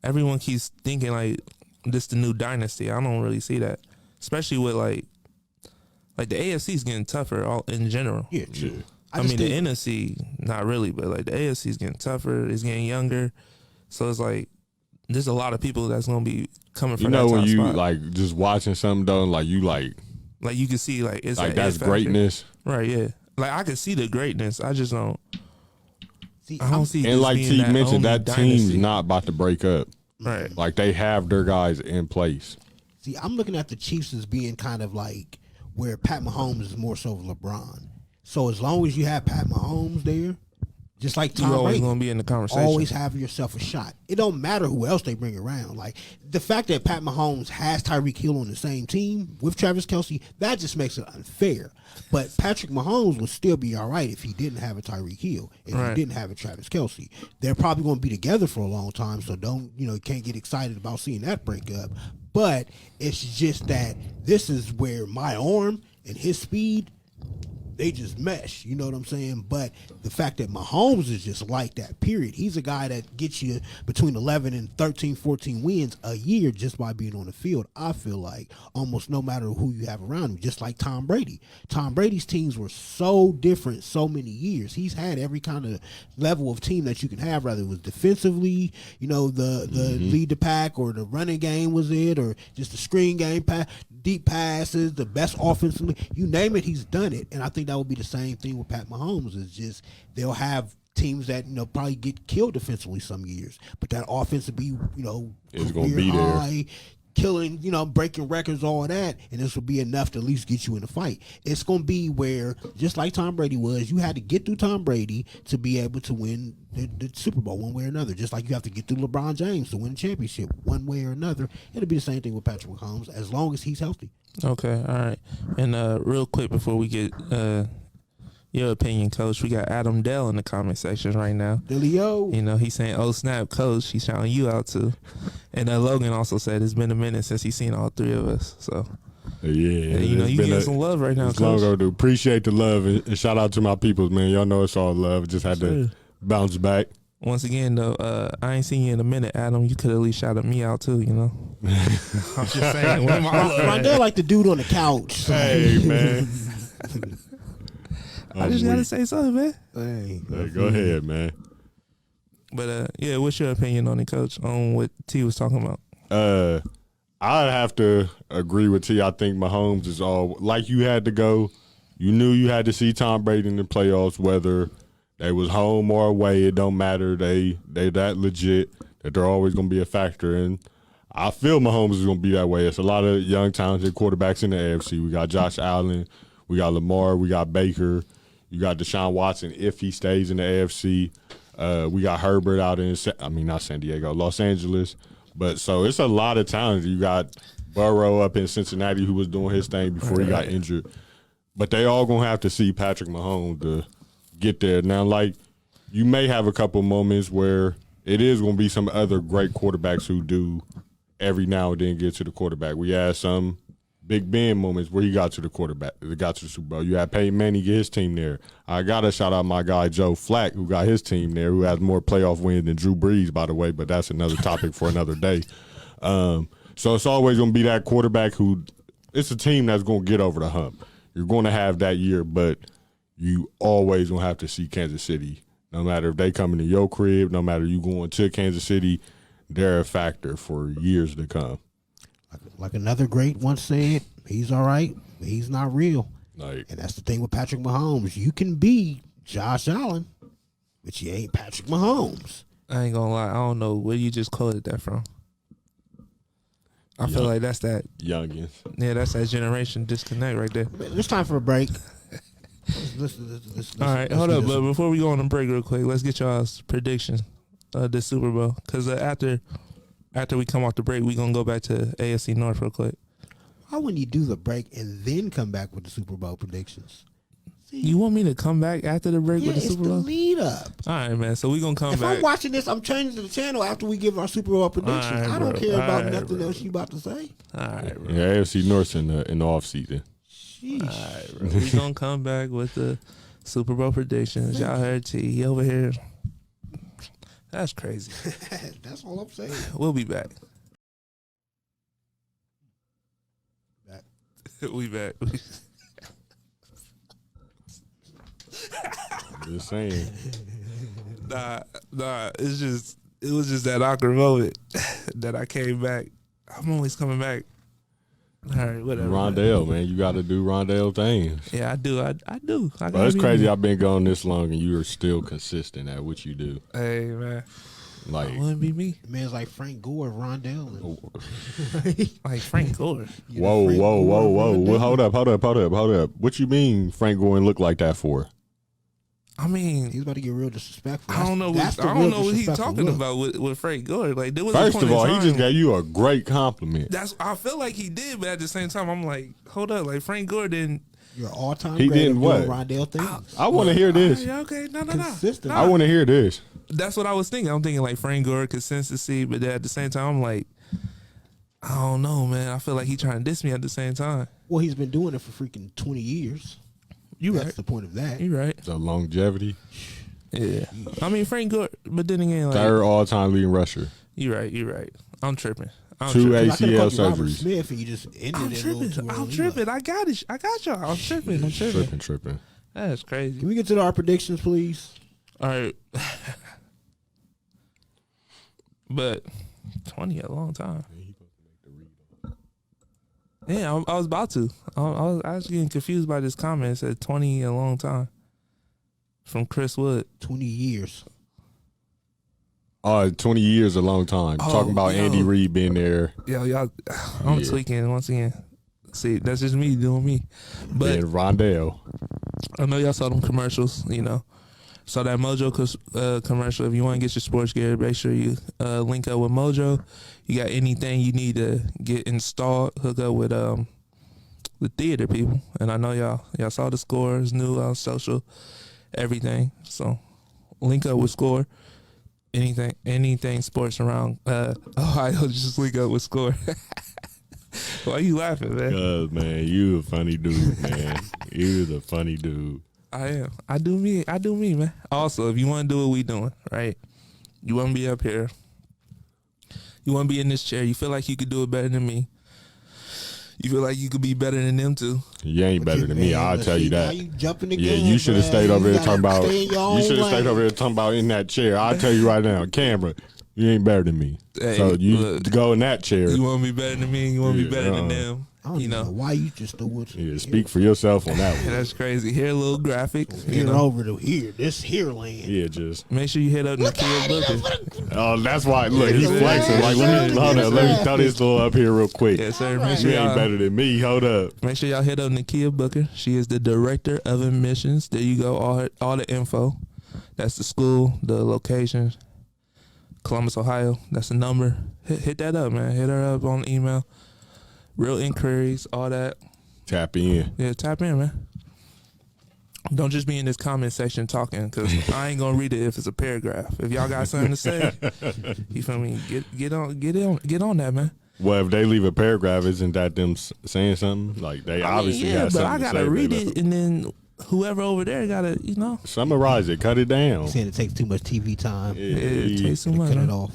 everyone keeps thinking like this the new dynasty. I don't really see that, especially with like the AFC is getting tougher all in general. Yeah, true. I mean, the NFC, not really, but like the AFC is getting tougher. It's getting younger. So it's like there's a lot of people that's going to be coming from that top when you spot. like just watching something though, like you you can see like it's like that's greatness. Right, yeah. Like I can see the greatness. I just don't. I don't see. And like T mentioned, that dynasty. team's not about to break up. Right. Like they have their guys in place. See, I'm looking at the Chiefs as being kind of like where Pat Mahomes is more so LeBron. So as long as you have Pat Mahomes there, just like Tom You're always Brady, going to be in the conversation. always have yourself a shot. It don't matter who else they bring around. Like the fact that Pat Mahomes has Tyreek Hill on the same team with Travis Kelce, that just makes it unfair. But Patrick Mahomes would still be all right if he didn't have a Tyreek Hill, if he didn't have a Travis Kelce. They're probably going to be together for a long time, so you can't get excited about seeing that break up. But it's just that this is where my arm and his speed, they just mesh, you know what I'm saying? But the fact that Mahomes is just like that, period. He's a guy that gets you between 11 and 13, 14 wins a year just by being on the field, I feel like, almost no matter who you have around him, just like Tom Brady. Tom Brady's teams were so different so many years. He's had every kind of level of team that you can have, whether it was defensively, the lead the pack, or the running game was it, or just the screen game, deep passes, the best offensively. You name it, he's done it. And I think that would be the same thing with Pat Mahomes. Is just they'll have teams that probably get killed defensively some years, but that offense will be it's going to be high, killing, breaking records, all that, and this will be enough to at least get you in a fight. It's going to be where, just like Tom Brady was, you had to get through Tom Brady to be able to win the Super Bowl one way or another, just like you have to get through LeBron James to win a championship one way or another. It'll be the same thing with Patrick Mahomes as long as he's healthy. Okay, all right. And real quick before we get your opinion, Coach, we got Adam Dell in the comment section right now. Delio. He's saying, "Oh snap, Coach!" He's shouting you out too. And Logan also said it's been a minute since he's seen all three of us. So yeah, you getting some love right now, Coach. Coach. Long overdue. Appreciate the love and shout out to my peoples, man. Y'all know it's all love. Just had to bounce back. Once again, though, I ain't seen you in a minute, Adam. You could at least shout at me out too, I'm just saying. Rondell like the dude on the couch. Hey, man. I just gotta say something, man. Hey, go ahead, man. But what's your opinion on it, Coach? On what T was talking about? I'd have to agree with T. I think Mahomes is all like you had to go. You knew you had to see Tom Brady in the playoffs, whether they was home or away. It don't matter. They that legit that they're always going to be a factor. And I feel Mahomes is going to be that way. It's a lot of young, talented quarterbacks in the AFC. We got Josh Allen. We got Lamar. We got Baker. You got Deshaun Watson if he stays in the AFC. We got Herbert out in, not San Diego, Los Angeles. But so it's a lot of talent. You got Burrow up in Cincinnati who was doing his thing before he got injured. But they all going to have to see Patrick Mahomes to get there. Now, like, you may have a couple moments where it is going to be some other great quarterbacks who do every now and then get to the quarterback. We had some Big Ben moments where he got to the quarterback, got to the Super Bowl. You had Peyton Manning get his team there. I got to shout out my guy Joe Flacco, who got his team there, who has more playoff wins than Drew Brees, by the way, but that's another topic for another day. So it's always going to be that quarterback who – it's a team that's going to get over the hump. You're going to have that year, but you always going to have to see Kansas City. No matter if they come into your crib, no matter you going to Kansas City, they're a factor for years to come. Like another great once said, he's all right, but he's not real. Like, And that's the thing with Patrick Mahomes. You can be Josh Allen, but you ain't Patrick Mahomes. I ain't gonna lie. I don't know where you just quoted that from. I feel like that's that. youngins. Yeah, that's that generation disconnect right there. It's time for a break. All right, hold up. But before we go on a break real quick, let's get y'all's predictions of the Super Bowl. Because after we come off the break, we going to go back to AFC North real quick. Why wouldn't you do the break and then come back with the Super Bowl predictions? See, You want me to come back after the break with the Super Bowl? it's the lead up. All right, man. So we going to come If back. I'm watching this, I'm changing the channel after we give our Super Bowl predictions. All right, I don't bro. care about All right, nothing bro. else you about to say. All right, bro. Yeah, AFC North in the off season. Sheesh. All right, bro. We going to come back with the Super Bowl predictions. Y'all heard T. He over here. That's crazy. That's all I'm saying. We'll be back. Back. We back. Just saying. Nah. It was just that awkward moment that I came back. I'm always coming back. All right, whatever. Rondell, man, you got to do Rondell things. Yeah, I do. I do. Bro, it's crazy. I've been gone this long and you are still consistent at what you do. Hey, man. Like, That wouldn't be me. Man's like Frank Gore, Rondell. Like Frank Gore. whoa. Well, hold up. What you mean Frank Gorin look like that for? I mean, He's about to get real disrespectful. I don't know. That's I the don't real know what he's disrespectful talking look. about with Frank Gore. Like, there was a First point of all, in he just time- gave you a great compliment. I feel like he did, but at the same time, I'm like, hold up. Like Frank Gore didn't. You're all-time He great didn't at what? doing Rondell things. I want to hear this. Yeah, okay. No. Consistent. I want to hear this. That's what I was thinking. I'm thinking like Frank Gore consistency, but then at the same time, I'm like, I don't know, man. I feel like he trying to diss me at the same time. Well, he's been doing it for freaking 20 years. You That's right. the point of that. You right. The longevity. Yeah. I mean Frank Gore, but then again, like, Third all-time leading rusher. you right. I'm tripping. Two tripping. I could've ACL called you Robert surgeries. Smith and you just ended I'm it a little too tripping. early. I'm tripping. I got it. I got y'all. I'm tripping. Tripping. That's crazy. Can we get to our predictions, please? All right. But 20 a long time. Yeah, I was about to. I was getting confused by this comment. It said 20 a long time. From Chris Wood. 20 years. 20 years, a long time. Oh, Talking about yo. Andy Reid being there. Yo, y'all, I'm Yeah. tweaking once again. See, that's just me doing me. But And Rondell. I know y'all saw them commercials, you know. Saw that Mojo commercial. If you want to get your sports gear, make sure you link up with Mojo. You got anything you need to get installed, hook up with the theater people. And I know y'all saw the scores, new on social, everything. So link up with Score. Anything sports around Ohio, just link up with Score. Why you laughing, man? Cause man, you a funny dude, man. You the funny dude. I am. I do me, man. Also, if you want to do what we doing, right? You want to be up here. You want to be in this chair. You feel like you could do it better than me. You feel like you could be better than them too. You ain't better than me. Man, I'll let's tell see, you now that. you jumping the Yeah, gun, you should have bruh. stayed over You here talking gotta about. stay in your own You should have stayed lane. over here talking about in that chair. I'll tell you right now, camera. You ain't better than me. Hey, So you look. go in that chair. You want to be better than me. You want to be Yeah, better than them. I don't You even know know. why you just threw it. Yeah, speak for yourself on that one. That's crazy. Here a little graphic. You Here know. over to here. This here land. Yeah, just. Make sure you hit up Nakia Booker. Oh, that's why. Look, he's Yeah, flexing. Like, let me yeah, let me throw this little up here real quick. Yes, sir. Make You sure ain't better than me. Hold up. Make sure y'all hit up Nakia Booker. She is the director of admissions. There you go. All the info. That's the school, the location. Columbus, Ohio. That's the number. Hit that up, man. Hit her up on email. Real inquiries, all that. Tap in. Yeah, tap in, man. Don't just be in this comment section talking, because I ain't gonna read it if it's a paragraph. If y'all got something to say, you feel me? Get on that, man. Well, if they leave a paragraph, isn't that them saying something? Like they obviously yeah, got but something I to gotta say. read They it, and then whoever over there gotta, summarize it. Cut it down. Saying it takes too much TV time. it takes too much. Cut it Man. off.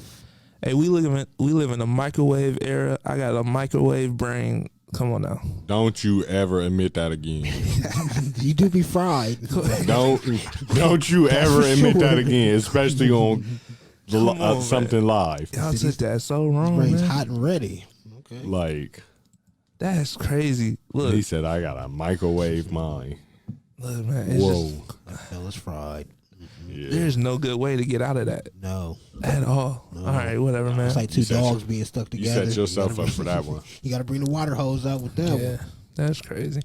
Hey, we live in a microwave era. I got a microwave brain. Come on now. Don't you ever admit that again. You do be fried. Don't you ever for admit sure. that again, especially on Come on, something live. Y'all took that so wrong, Brain's man. hot and ready. Okay. Like, That's crazy. Look, he said, I got a microwave mind. look, man. It's Whoa. That fella's fried. Yeah. There's no good way to get out of that No. at all. No. All right, whatever, man. It's like two dogs being stuck You together. set yourself gotta up for that one. You got to bring the water hose out with that Yeah, one. that's crazy.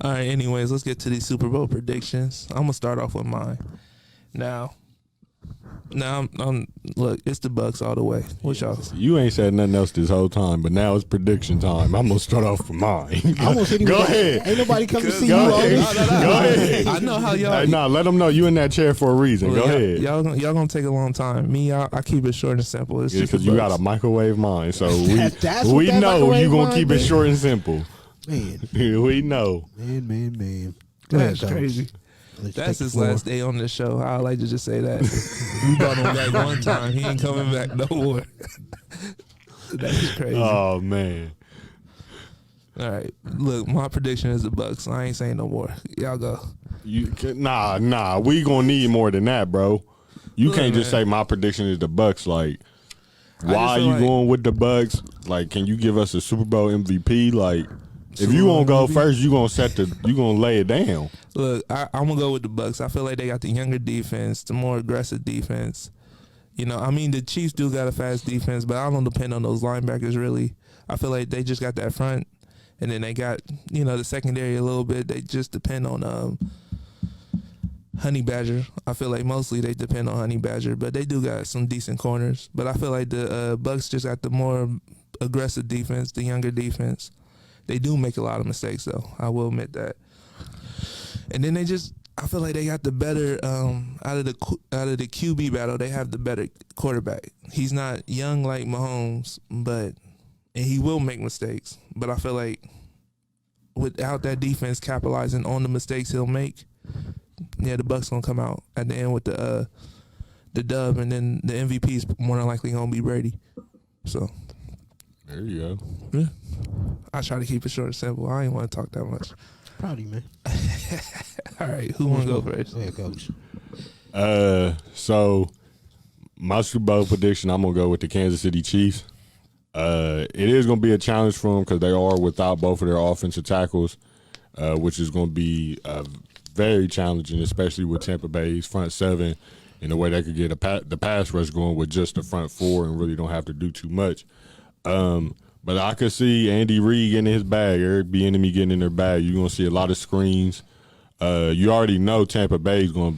All right, anyways, let's get to these Super Bowl predictions. I'm gonna start off with mine. Now, look, it's the Bucks all the way. What y'all? You ain't said nothing else this whole time, but now it's prediction time. I'm gonna start off with mine. I almost hit him Go with that. ahead. Ain't nobody come to see Go you. ahead. Always. Go ahead. I know how y'all. Hey, nah, let them know you in that chair for a reason. Look, Go ahead. Y'all gonna take a long time. Me, I keep it short and simple. It's just Because the you got Bucks. a microwave mind, so That's what we that know microwave you gonna mind keep it is. short and simple. Man, We know. man. Go ahead, That's Coach. crazy. Let's That's take his the floor. last day on the show. I like to just say that. We brought him back one time. He ain't coming back no more. That's crazy. Oh man. All right, look, my prediction is the Bucks. I ain't saying no more. Y'all go. Nah. We gonna need more than that, bro. You Look, can't just man. say my prediction is the Bucks. Like, why are feel you like- going with the Bucks? Like, can you give us a Super Bowl MVP? Like, if Super you Bowl gonna go MVP? first, you gonna lay it down. Look, I'm gonna go with the Bucks. I feel like they got the younger defense, the more aggressive defense. You know, I mean, the Chiefs do got a fast defense, but I don't depend on those linebackers really. I feel like they just got that front, and then they got the secondary a little bit. They just depend on Honey Badger. I feel like mostly they depend on Honey Badger, but they do got some decent corners. But I feel like the Bucks just got the more aggressive defense, the younger defense. They do make a lot of mistakes, though. I will admit that. And then I feel like they got the better out of the QB battle. They have the better quarterback. He's not young like Mahomes, and he will make mistakes. But I feel like without that defense capitalizing on the mistakes he'll make, the Bucks gonna come out at the end with the dub, and then the MVP is more than likely gonna be Brady. So There you go. yeah, I try to keep it short and simple. I ain't want to talk that much. Proud of you, man. All right, who want to go first? Go ahead, Coach. So my Super Bowl prediction, I'm gonna go with the Kansas City Chiefs. It is gonna be a challenge for them because they are without both of their offensive tackles, which is gonna be very challenging, especially with Tampa Bay's front seven and the way they could get the pass rush going with just the front four and really don't have to do too much. But I could see Andy Reid getting in his bag, Eric Bieniemy getting in their bag. You're gonna see a lot of screens. You already know Tampa Bay is gonna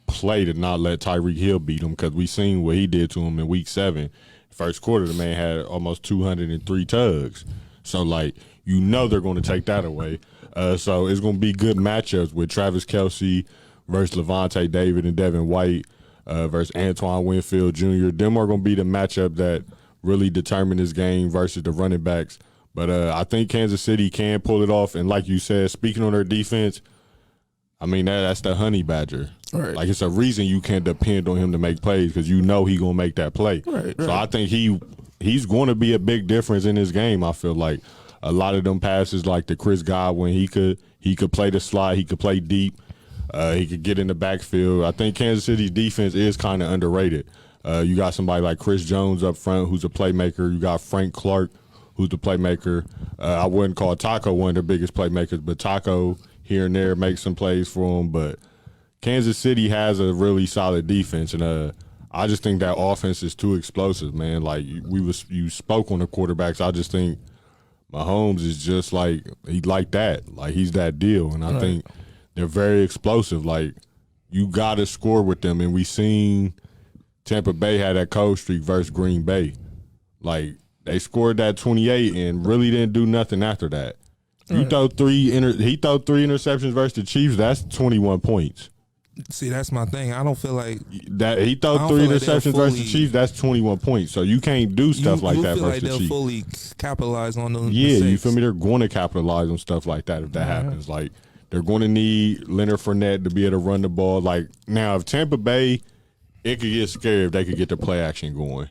play to not let Tyreek Hill beat him because we seen what he did to him in Week 7. First quarter, the man had almost 203 tugs. So like they're gonna take that away. So it's gonna be good matchups with Travis Kelce versus Levante David and Devin White versus Antoine Winfield Jr. Them are gonna be the matchup that really determine this game versus the running backs. But I think Kansas City can pull it off. And like you said, speaking on their defense, I mean, that's the Honey Badger. Right. Like, it's a reason you can't depend on him to make plays because he going to make that play. Right. So I think he's going to be a big difference in this game. I feel like a lot of them passes, like the Chris Godwin, he could play the slide, he could play deep, he could get in the backfield. I think Kansas City's defense is kind of underrated. You got somebody like Chris Jones up front who's a playmaker. You got Frank Clark who's the playmaker. I wouldn't call Taco one of their biggest playmakers, but Taco here and there makes some plays for him. But Kansas City has a really solid defense, and I just think that offense is too explosive, man. Like you spoke on the quarterbacks. I just think Mahomes is just like that. Like he's that deal, and I think they're very explosive. Like you got to score with them, and we seen Tampa Bay had that cold streak versus Green Bay. Like they scored that 28 and really didn't do nothing after that. He throw three interceptions versus the Chiefs. That's 21 points. See, that's my thing. I don't feel like That he throw three interceptions versus the Chiefs. That's 21 points. So you can't do stuff like that feel versus like the they'll Chiefs. fully capitalize on those. Yeah, mistakes. you feel me? They're going to capitalize on stuff like that if that happens. Like they're going to need Leonard Fournette to be able to run the ball. Like now, if Tampa Bay, it could get scary if they could get the play action going.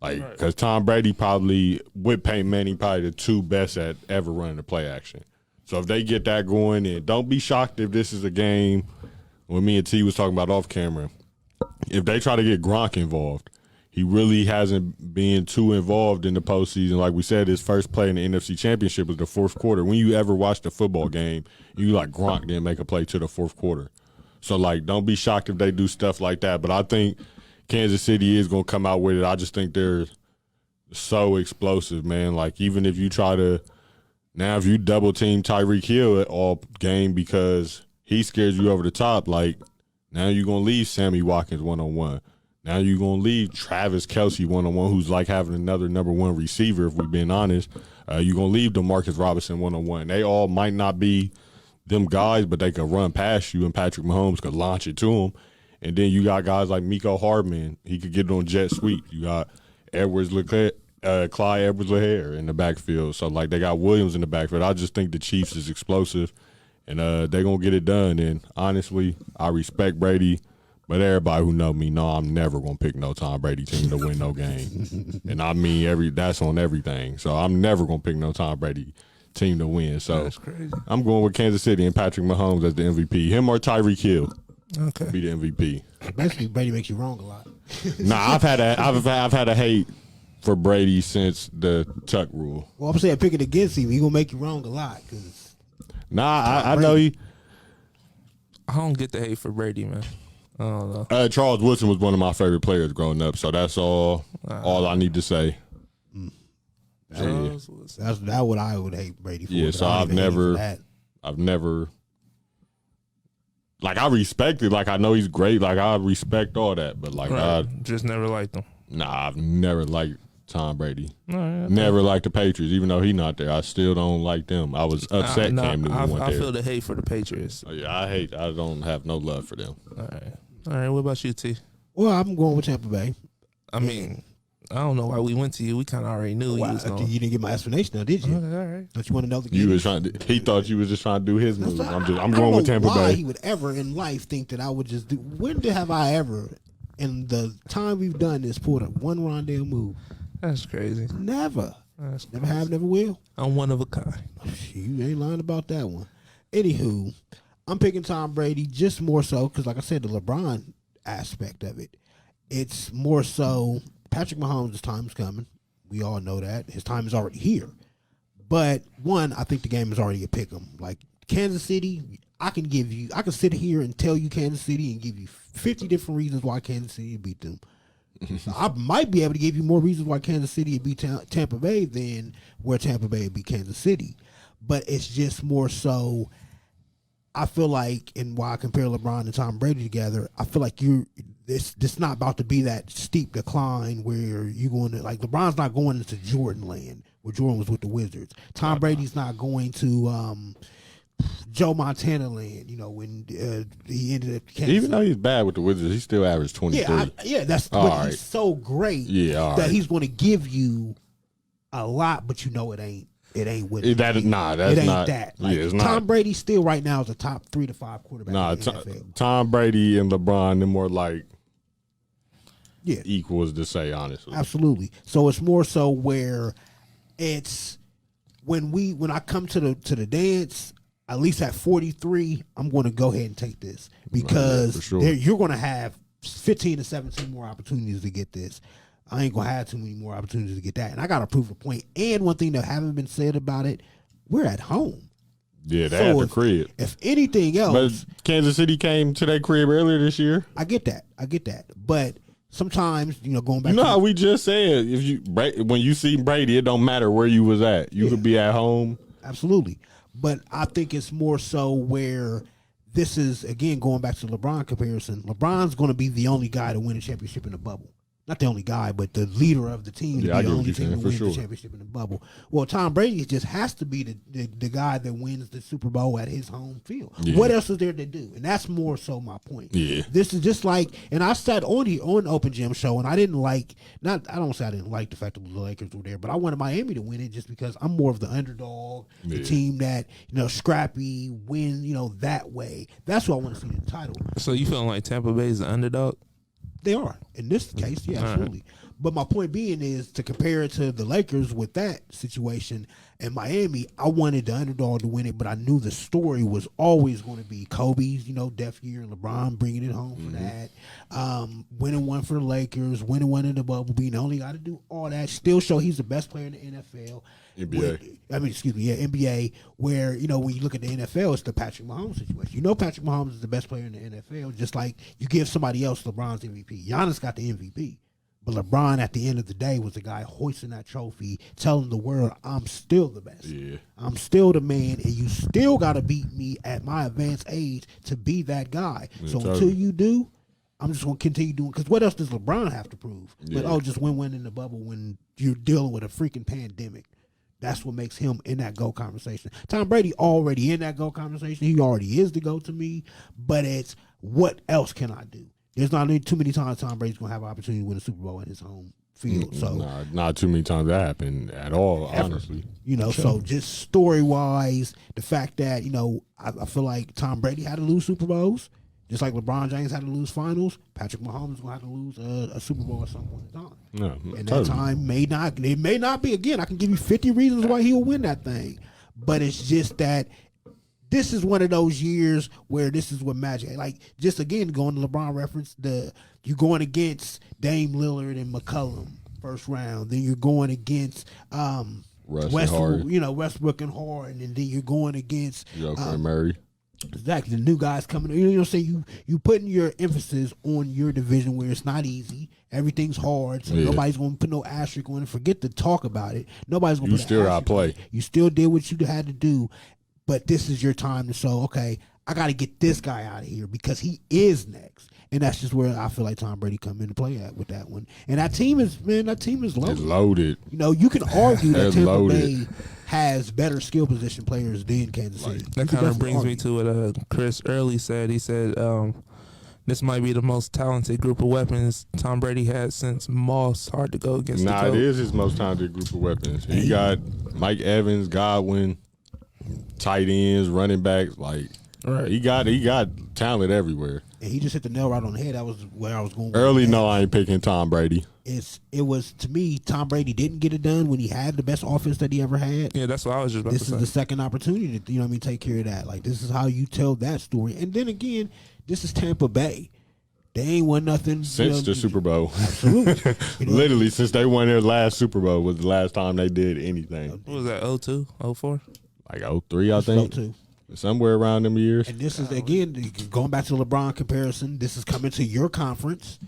Like, because Tom Brady probably, with Peyton Manning, probably the two best at ever running the play action. So if they get that going, and don't be shocked if this is a game, when me and T was talking about off camera, if they try to get Gronk involved, he really hasn't been too involved in the postseason. Like we said, his first play in the NFC Championship was the fourth quarter. When you ever watched a football game, you like Gronk didn't make a play to the fourth quarter. So, like, don't be shocked if they do stuff like that. But I think Kansas City is going to come out with it. I just think they're so explosive, man. Like, even if you try to – now if you double-team Tyreek Hill all game because he scares you over the top, like, now you're going to leave Sammy Watkins one-on-one. Now you're going to leave Travis Kelce one-on-one, who's like having another number one receiver, if we've been honest. You're going to leave DeMarcus Robinson one-on-one. They all might not be them guys, but they could run past you, and Patrick Mahomes could launch it to them. And then you got guys like Miko Hardman. He could get it on jet sweep. You got Clyde Edwards-Helaire in the backfield. So, like, they got Williams in the backfield. I just think the Chiefs is explosive, and they're going to get it done. And, honestly, I respect Brady. But everybody who know me know I'm never going to pick no Tom Brady team to win no game. And I mean, that's on everything. So I'm never going to pick no Tom Brady team to win. So That's crazy. I'm going with Kansas City and Patrick Mahomes as the MVP. Him or Tyreek Hill be the MVP. Basically, Brady makes you wrong a lot. Nah, I've had a hate for Brady since the Tuck rule. Well, I'm saying picking against him, he going to make you wrong a lot. I know he. I don't get the hate for Brady, man. I don't know. Charles Woodson was one of my favorite players growing up, so that's all I need to say. That's what I would hate Brady for. Yeah, so I've never, like, I respect it. Like, I know he's great. Like, I respect all that, but like, I just never liked him. Nah, I've never liked Tom Brady. Right, never liked the Patriots, even though he's not there. I still don't like them. I was upset Cam Newton went there. I feel the hate for the Patriots. Oh, yeah, I don't have no love for them. All right. What about you, T? Well, I'm going with Tampa Bay. I mean, I don't know why we went to you. We kind of already knew you was going. You didn't get my explanation now, did you? Okay, all right. Don't you want to know the game? You was he thought you was just trying to do his move. I'm going with Tampa Bay. Why he would ever in life think that I would just do? When have I ever, in the time we've done this, pulled up one Rondale move? That's crazy. Never. That's never have, never will. I'm one of a kind. You ain't lying about that one. Anywho, I'm picking Tom Brady just more so because, like I said, the LeBron aspect of it. It's more so Patrick Mahomes' time's coming. We all know that. His time is already here. But, one, I think the game is already a pick 'em. Like, Kansas City, I can sit here and tell you Kansas City and give you 50 different reasons why Kansas City beat them. So I might be able to give you more reasons why Kansas City would beat Tampa Bay than where Tampa Bay would beat Kansas City. But it's just more so, I feel like, and why I compare LeBron and Tom Brady together, I feel like this not about to be that steep decline where you're going to, like, LeBron's not going into Jordan land where Jordan was with the Wizards. Tom Brady's not going to Joe Montana land, when he ended up. Even though he's bad with the Wizards, he still averaged 23. That's but he's so great that he's going to give you a lot, but it ain't. It ain't with it. That's not. That. Like, it's Tom not. Brady still right now is a top 3 to 5 quarterback. Nah, in the NFL. Tom Brady and LeBron, they're more like equals to say, honestly. Absolutely. So it's more so where it's when I come to the dance, at least at 43, I'm going to go ahead and take this because you're going to have 15 to 17 more opportunities to get this. I ain't going to have too many more opportunities to get that. And I got to prove a point. And one thing that haven't been said about it, we're at home. Yeah, they had the crib. If anything else. But Kansas City came to that crib earlier this year. I get that. But sometimes, going back to how we just said, when you see Brady, it don't matter where you was at. You could be at home. Absolutely. But I think it's more so where this is, again, going back to the LeBron comparison. LeBron's going to be the only guy to win a championship in the bubble. Not the only guy, but the leader of the team to be the only team to win the championship in the bubble. Well, Tom Brady just has to be the guy that wins the Super Bowl at his home field. Yeah. What else is there to do? And that's more so my point. Yeah. This is just like, and I sat on Open Gym Show, and I didn't like, I don't say I didn't like the fact that the Lakers were there, but I wanted Miami to win it just because I'm more of the underdog, the team that, scrappy, win, that way. That's what I want to see the title. So you feeling like Tampa Bay is the underdog? They are. In this case, yeah, absolutely. Right. But my point being is to compare it to the Lakers with that situation in Miami, I wanted the underdog to win it, but I knew the story was always going to be Kobe's, death year, and LeBron bringing it home for that. Winning one for the Lakers, winning one in the bubble, being the only guy to do all that, still show he's the best player in the NFL. NBA. NBA, where, when you look at the NFL, it's the Patrick Mahomes situation. Patrick Mahomes is the best player in the NFL, just like you give somebody else LeBron's MVP. Giannis got the MVP. But LeBron, at the end of the day, was the guy hoisting that trophy, telling the world, I'm still the best. Yeah. I'm still the man, and you still got to beat me at my advanced age to be that guy. So until you do, I'm just going to continue doing, because what else does LeBron have to prove? Yeah. But, just win in the bubble when you're dealing with a freaking pandemic. That's what makes him in that GOAT conversation. Tom Brady already in that GOAT conversation. He already is the GOAT to me, but it's what else can I do? There's not too many times Tom Brady's going to have an opportunity to win a Super Bowl in his home field. So not too many times that happened at all, honestly. So just story-wise, the fact that, I feel like Tom Brady had to lose Super Bowls, just like LeBron James had to lose finals. Patrick Mahomes is going to have to lose a Super Bowl at some point in time. No, and that time may not be. Again, I can give you 50 reasons why he'll win that thing. But it's just that this is one of those years where this is what magic. Like, just again, going to LeBron reference, you're going against Dame Lillard and McCollum first round. Then you're going against Westbrook and Harden, and then you're going against Joker and Murray. Exactly, the new guys coming. You know what I'm saying? You putting your emphasis on your division where it's not easy. Everything's hard, so nobody's going to put no asterisk on it. Forget to talk about it. Nobody's going to put an asterisk. You still got to play. You still did what you had to do. But this is your time to show, okay, I got to get this guy out of here because he is next. And that's just where I feel like Tom Brady come into play at with that one. And that team is loaded. It's loaded. You can argue that Tampa Bay has better skill position players than Kansas City. That kind of brings me to what Chris Early said. He said this might be the most talented group of weapons Tom Brady had since Moss. Hard to go against. It is his most talented group of weapons. He got Mike Evans, Godwin, tight ends, running backs. Right. He got talent everywhere. And he just hit the nail right on the head. That was where I was going. Early, no, I ain't picking Tom Brady. It was, to me, Tom Brady didn't get it done when he had the best offense that he ever had. Yeah, that's what I was just about to say. This is the second opportunity to, take care of that. Like, this is how you tell that story. And then again, this is Tampa Bay. They ain't won nothing since the Super Bowl. Absolutely. Literally, since they won their last Super Bowl was the last time they did anything. What was that, 02, 04? Like 03, I think. 02. Somewhere around them years. And this is, again, going back to the LeBron comparison, this is coming to your conference,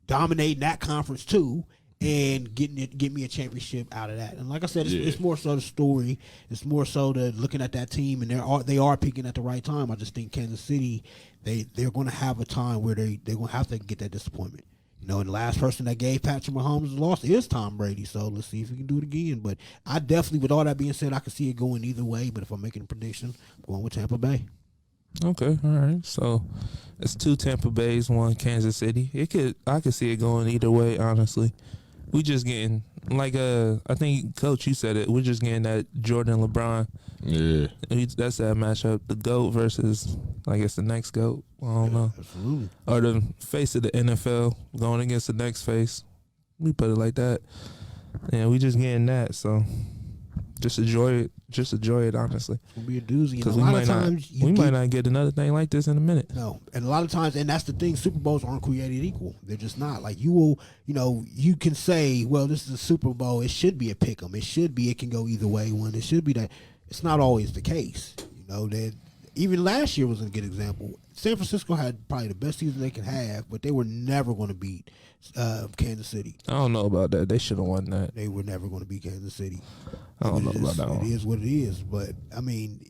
dominating that conference too, and get me a championship out of that. And like I said, it's more so the story. It's more so the looking at that team, and they are peaking at the right time. I just think Kansas City, they're going to have a time where they're going to have to get that disappointment. And the last person that gave Patrick Mahomes a loss is Tom Brady. So let's see if he can do it again. But I definitely, with all that being said, I can see it going either way. But if I'm making a prediction, I'm going with Tampa Bay. Okay, all right. So it's 2 Tampa Bays, 1 Kansas City. I could see it going either way, honestly. We just getting, I think, Coach, you said it, we're just getting that Jordan LeBron. Yeah. That's that matchup, the GOAT versus, I guess, the next GOAT. I don't know. Absolutely. Or the face of the NFL going against the next face. We put it like that. Yeah, we just getting that, so just enjoy it. Just enjoy it, honestly. It's going to be a doozy. Because we might not get another thing like this in a minute. No. And a lot of times, and that's the thing, Super Bowls aren't created equal. They're just not. Like, you will, you can say, well, this is a Super Bowl. It should be a pick 'em. It can go either way. It should be that. It's not always the case. That even last year was a good example. San Francisco had probably the best season they could have, but they were never going to beat Kansas City. I don't know about that. They should have won that. They were never going to beat Kansas City. I don't know about that one. It is what it is. But, I mean,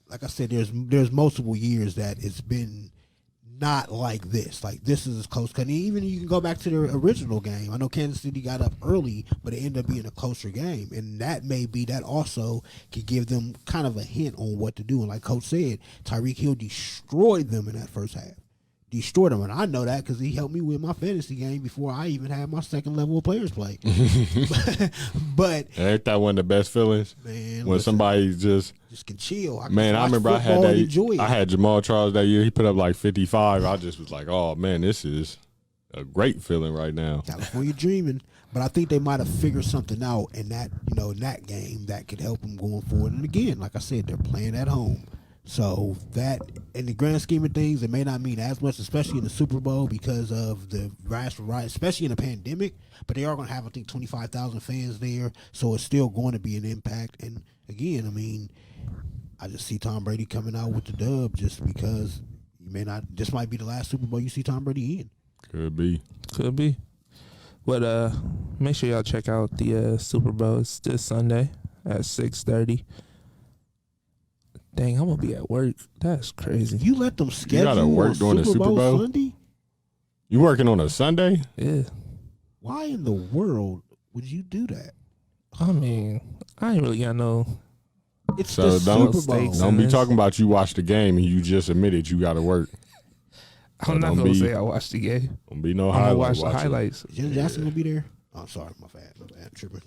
like I said, there's multiple years that it's been not like this. Like, this is as close. And even you can go back to the original game. I know Kansas City got up early, but it ended up being a closer game. And that also could give them kind of a hint on what to do. And like Coach said, Tyreek Hill destroyed them in that first half. Destroyed them. And I know that because he helped me win my fantasy game before I even had my second level of players play. but ain't that one of the best feelings? Man, when somebody just can chill. I remember I had Jamal Charles that year. He put up like 55. I just was like, oh man, this is a great feeling right now. California dreaming. But I think they might have figured something out in that, in that game that could help them going forward. And again, like I said, they're playing at home. So that, in the grand scheme of things, it may not mean as much, especially in the Super Bowl because of the rise, especially in a pandemic. But they are going to have, I think, 25,000 fans there. So it's still going to be an impact. And again, I mean, I just see Tom Brady coming out with the dub just because this might be the last Super Bowl you see Tom Brady in. Could be. But make sure y'all check out the Super Bowl. It's this Sunday at 6:30. Dang, I'm gonna be at work. That's crazy. You let them schedule. You gotta work during the Super Bowl Sunday? You working on a Sunday? Yeah. Why in the world would you do that? I mean, I ain't really got no. It's so the Super Bowl. Don't be talking about you watched the game and you just admitted you got to work. I'm not gonna say I watched the game. Don't be no I'm gonna highlight watch the highlights. Janet Jackson gonna be there. Oh, sorry, my bad. Tripping.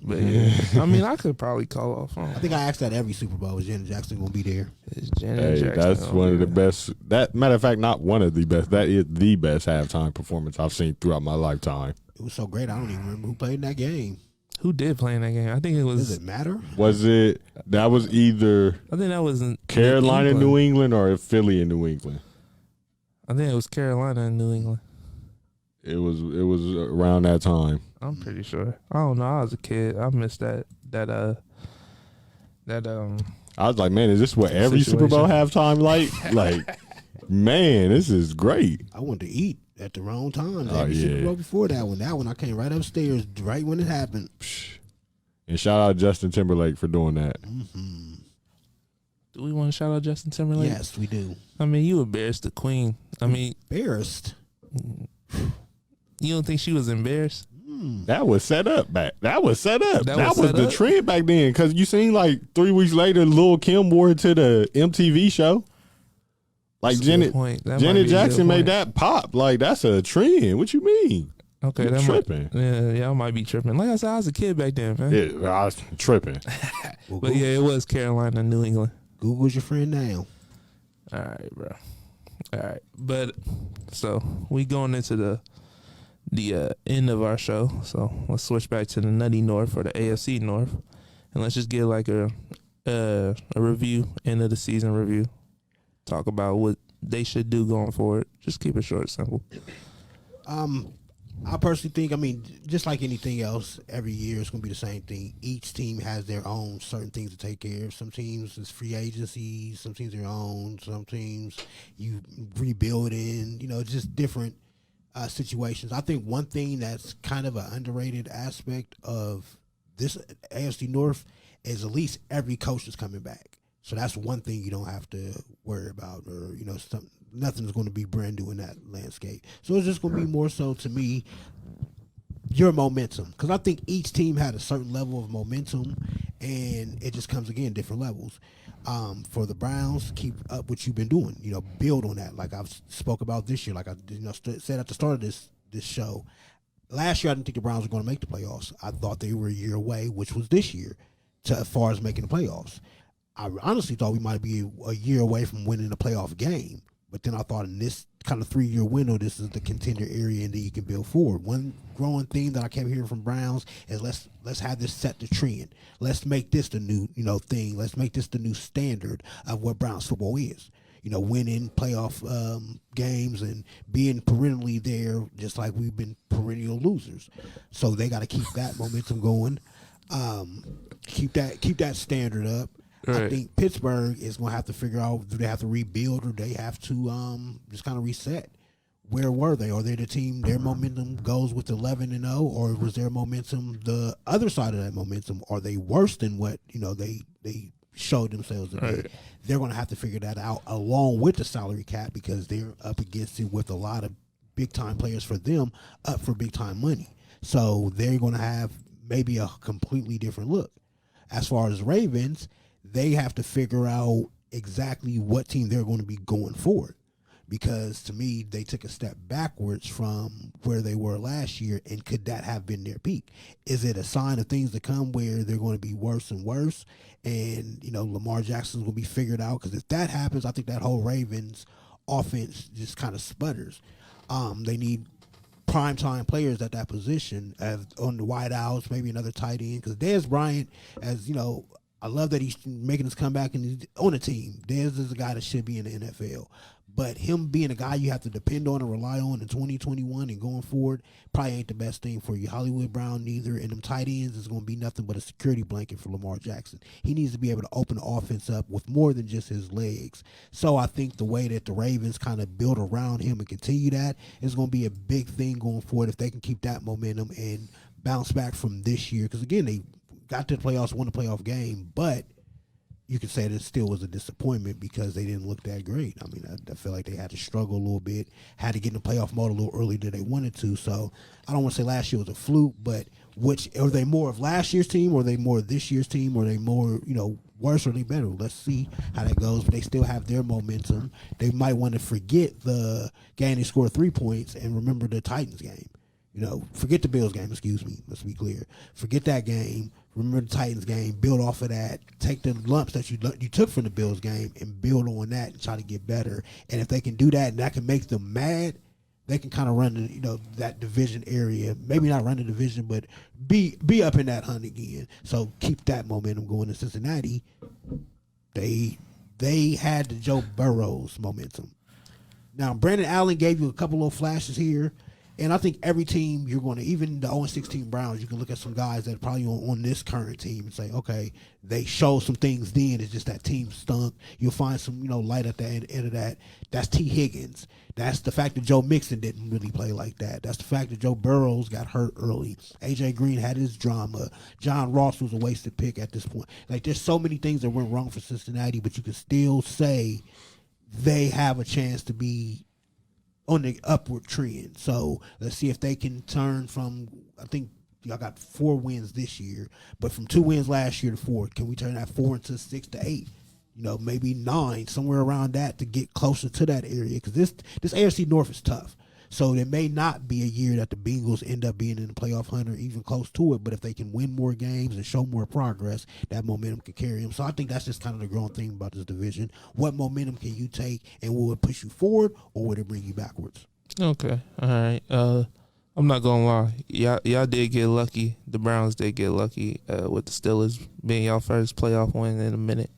But yeah, I mean, I could probably call off on. I think I asked that every Super Bowl. Is Janet Jackson gonna be there? That's one of the best. That matter of fact, not one of the best. That is the best halftime performance I've seen throughout my lifetime. It was so great. I don't even remember who played in that game. Who did play in that game? I think it was. Does it matter? Was it? That was either. I think that was in Carolina, New England, or Philly in New England. I think it was Carolina and New England. It was around that time. I'm pretty sure. I don't know. I was a kid. I missed that. I was like, man, is this what every Super Bowl halftime like? Like, man, this is great. I went to eat at the wrong time. Oh, Every yeah. Super Bowl before that one. That one I came right upstairs right when it happened. And shout out Justin Timberlake for doing that. Mm-hmm. Do we want to shout out Justin Timberlake? Yes, we do. I mean, you embarrassed the queen. I mean, Embarrassed? You don't think she was embarrassed? That was set up back. That was set up. That was the up? trend back then. Because you seen like 3 weeks later, Lil' Kim wore it to the MTV show. Like Janet Jackson made that pop. Like that's a trend. What you mean? Okay, that tripping. Yeah, I might be tripping. Like I said, I was a kid back then, man. Yeah, I was tripping. But yeah, it was Carolina, New England. Google's your friend now. All right, bro. All right, but so we going into the end of our show. So let's switch back to the Nutty North or the AFC North, and let's just get like a review, end of the season review. Talk about what they should do going forward. Just keep it short and simple. I personally think, I mean, just like anything else, every year it's going to be the same thing. Each team has their own certain things to take care of. Some teams it's free agency, some teams their own, some teams you rebuilding, just different situations. I think one thing that's kind of an underrated aspect of this AFC North is at least every coach is coming back. So that's one thing you don't have to worry about, or nothing's going to be brand new in that landscape. So it's just going to be more so to me your momentum, because I think each team had a certain level of momentum, and it just comes again different levels. For the Browns, keep up what you've been doing. Build on that. Like I've spoke about this year. Like I said at the start of this show, last year I didn't think the Browns were going to make the playoffs. I thought they were a year away, which was this year, as far as making the playoffs. I honestly thought we might be a year away from winning a playoff game. But then I thought in this kind of 3-year window, this is the contender area and then you can build forward. One growing theme that I kept hearing from Browns is let's have this set the trend. Let's make this the new thing. Let's make this the new standard of what Browns football is. Winning playoff games and being perennially there, just like we've been perennial losers. So they got to keep that momentum going. Keep that standard up. Right. I think Pittsburgh is going to have to figure out, do they have to rebuild or they have to just kind of reset? Where were they? Are they the team, their momentum goes with 11-0, or was their momentum the other side of that momentum? Are they worse than what they showed themselves to be? Right. They're going to have to figure that out along with the salary cap, because they're up against it with a lot of big-time players for them up for big-time money. So they're going to have maybe a completely different look. As far as Ravens, they have to figure out exactly what team they're going to be going forward, because to me, they took a step backwards from where they were last year, and could that have been their peak? Is it a sign of things to come where they're going to be worse and worse, and Lamar Jackson's going to be figured out? Because if that happens, I think that whole Ravens offense just kind of sputters. They need primetime players at that position as on the wideouts, maybe another tight end. Because Dez Bryant, as you know, I love that he's making his comeback and he's on the team. Dez is a guy that should be in the NFL. But him being a guy you have to depend on and rely on in 2021 and going forward probably ain't the best thing for you. Hollywood Brown neither, and them tight ends is going to be nothing but a security blanket for Lamar Jackson. He needs to be able to open the offense up with more than just his legs. So I think the way that the Ravens kind of build around him and continue that is going to be a big thing going forward if they can keep that momentum and bounce back from this year. Because, again, they got to the playoffs, won the playoff game, but you could say that it still was a disappointment because they didn't look that great. I mean, I feel like they had to struggle a little bit, had to get in the playoff mode a little earlier than they wanted to. So I don't want to say last year was a fluke, but are they more of last year's team, or are they more of this year's team, or are they more, worse, or are they better? Let's see how that goes. But they still have their momentum. They might want to forget the game they scored 3 points and remember the Titans game. Forget the Bills game, excuse me. Let's be clear. Forget that game. Remember the Titans game. Build off of that. Take the lumps that you took from the Bills game and build on that and try to get better. And if they can do that and that can make them mad, they can kind of run that division area. Maybe not run the division, but be up in that hunt again. So keep that momentum going in Cincinnati. They had the Joe Burrows momentum. Now, Brandon Allen gave you a couple little flashes here. And I think every team you're going to, even the 0-16 Browns, you can look at some guys that are probably on this current team and say, okay, they showed some things then. It's just that team stunk. You'll find some, light at the end of that. That's T. Higgins. That's the fact that Joe Mixon didn't really play like that. That's the fact that Joe Burrows got hurt early. A.J. Green had his drama. John Ross was a wasted pick at this point. Like, there's so many things that went wrong for Cincinnati, but you can still say they have a chance to be on the upward trend. So let's see if they can turn from, I think y'all got 4 wins this year, but from 2 wins last year to 4, can we turn that 4 into 6 to 8? Maybe 9, somewhere around that to get closer to that area. Because this AFC North is tough. So it may not be a year that the Bengals end up being in the playoff hunt or even close to it, but if they can win more games and show more progress, that momentum can carry them. So I think that's just kind of the growing thing about this division. What momentum can you take, and will it push you forward, or will it bring you backwards? Okay, all right. I'm not gonna lie, y'all did get lucky. The Browns did get lucky with the Steelers being y'all first playoff win in a minute.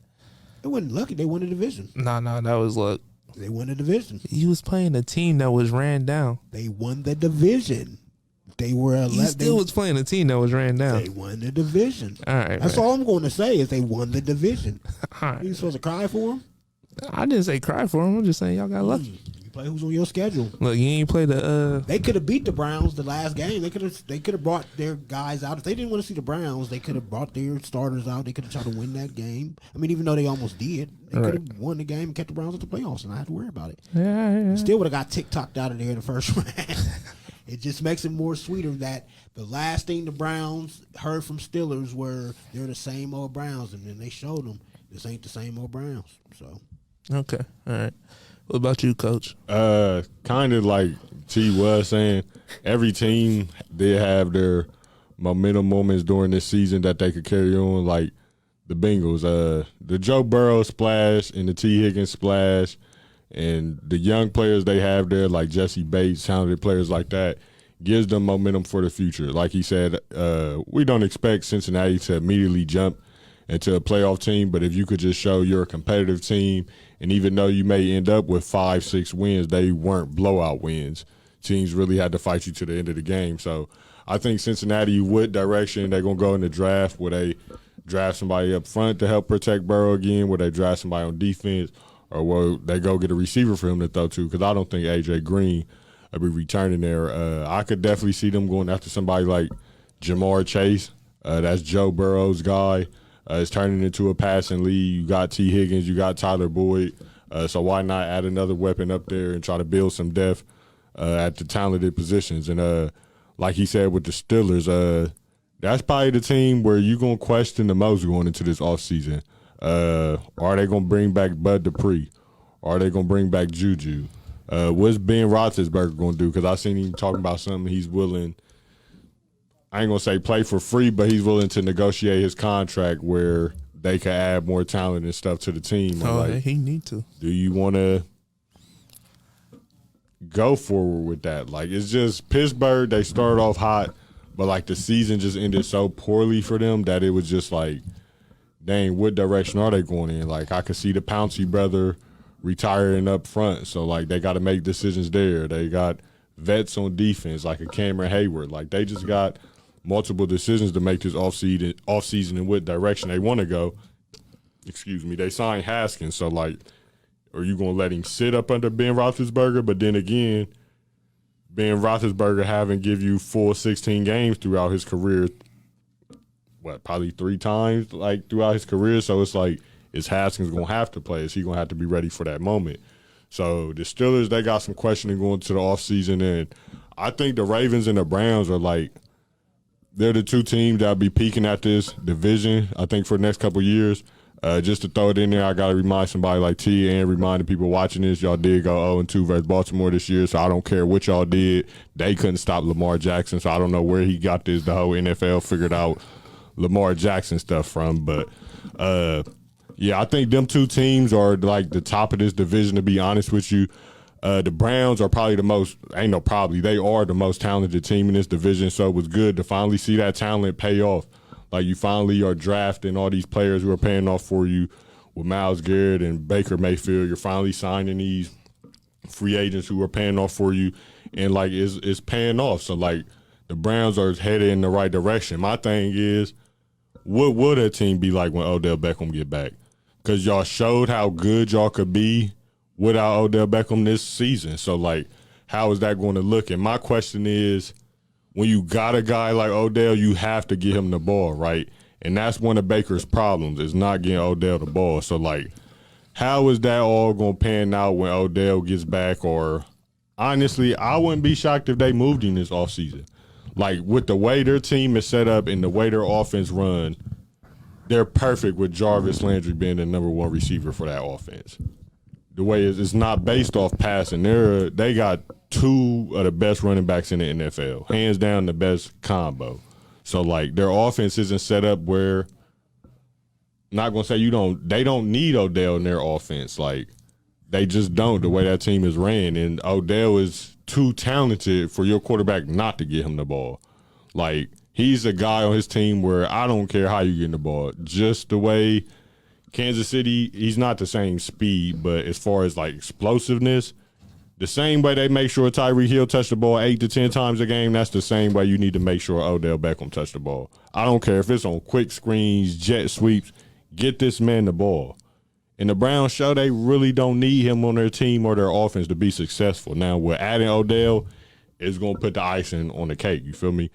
They wasn't lucky. They won the division. No, that was luck. They won the division. You was playing a team that was ran down. They won the division. They were 11. You still was playing a team that was ran down. They won the division. All right. That's all I'm going to say is they won the division. All right. You supposed to cry for them? I didn't say cry for them. I'm just saying y'all got lucky. You play who's on your schedule. Look, you ain't play the. They could have beat the Browns the last game. They could have brought their guys out. If they didn't want to see the Browns, they could have brought their starters out. They could have tried to win that game. I mean, even though they almost did, they could have won the game and kept the Browns at the playoffs, and I had to worry about it. Yeah. Still would have got tick-tocked out of there in the first round. It just makes it more sweeter that the last thing the Browns heard from Steelers were they're the same old Browns, and then they showed them this ain't the same old Browns. So. Okay. All right. What about you, Coach? Kind of like T was saying, every team did have their momentum moments during this season that they could carry on, like the Bengals. The Joe Burrow splash and the T. Higgins splash and the young players they have there, like Jesse Bates, talented players like that, gives them momentum for the future. Like he said, we don't expect Cincinnati to immediately jump into a playoff team, but if you could just show you're a competitive team, and even though you may end up with 5-6 wins, they weren't blowout wins. Teams really had to fight you to the end of the game. So I think Cincinnati, what direction they're going to go in the draft? Will they draft somebody up front to help protect Burrow again? Will they draft somebody on defense? Or will they go get a receiver for him to throw to? Because I don't think A.J. Green will be returning there. I could definitely see them going after somebody like Jamar Chase. That's Joe Burrow's guy. It's turning into a passing league. You got T. Higgins. You got Tyler Boyd. So why not add another weapon up there and try to build some depth at the talented positions? And like he said with the Steelers, that's probably the team where you're going to question the most going into this offseason. Are they going to bring back Bud Dupree? Are they going to bring back Juju? What's Ben Roethlisberger going to do? Because I seen him talking about something he's willing – I ain't going to say play for free, but he's willing to negotiate his contract where they can add more talent and stuff to the team. Oh, like, he need to. Do you want to go forward with that. Like, it's just Pittsburgh, they started off hot, but, like, the season just ended so poorly for them that it was just like, dang, what direction are they going in? Like, I could see the Pouncey brother retiring up front, so, like, they got to make decisions there. They got vets on defense, like a Cameron Hayward. Like, they just got multiple decisions to make this offseason and what direction they want to go. Excuse me. They signed Haskins, so, like, are you going to let him sit up under Ben Roethlisberger? But then again, Ben Roethlisberger haven't give you full 16 games throughout his career. Probably 3 times, like, throughout his career. So it's like, is Haskins going to have to play? Is he going to have to be ready for that moment? So the Steelers, they got some questioning going to the offseason. And I think the Ravens and the Browns are, like, they're the 2 teams that'll be peaking at this division, I think, for the next couple of years. Just to throw it in there, I got to remind somebody like T and remind the people watching this, y'all did go 0-2 versus Baltimore this year, so I don't care what y'all did. They couldn't stop Lamar Jackson, so I don't know where he got the whole NFL figured out Lamar Jackson stuff from. But, yeah, I think them 2 teams are, like, the top of this division, to be honest with you. The Browns are probably they are the most talented team in this division, so it was good to finally see that talent pay off. Like, you finally are drafting all these players who are paying off for you with Myles Garrett and Baker Mayfield. You're finally signing these free agents who are paying off for you, and, like, it's paying off. So, like, the Browns are headed in the right direction. My thing is, what will that team be like when Odell Beckham get back? Because y'all showed how good y'all could be without Odell Beckham this season. So, like, how is that going to look? And my question is, when you got a guy like Odell, you have to get him the ball, right? And that's one of Baker's problems, is not getting Odell the ball. So, like, how is that all going to pan out when Odell gets back? Or, honestly, I wouldn't be shocked if they moved him this offseason. Like, with the way their team is set up and the way their offense run, they're perfect with Jarvis Landry being the number 1 receiver for that offense. The way it's not based off passing. They got 2 of the best running backs in the NFL. Hands down the best combo. So, like, their offense isn't set up where, not going to say they don't need Odell in their offense. Like, they just don't, the way that team is ran. And Odell is too talented for your quarterback not to get him the ball. Like, he's a guy on his team where I don't care how you get the ball. Just the way Kansas City, he's not the same speed, but as far as, like, explosiveness, the same way they make sure Tyreek Hill touch the ball 8 to 10 times a game, that's the same way you need to make sure Odell Beckham touch the ball. I don't care if it's on quick screens, jet sweeps, get this man the ball. And the Browns show they really don't need him on their team or their offense to be successful. Now, with adding Odell, it's going to put the icing on the cake, you feel me?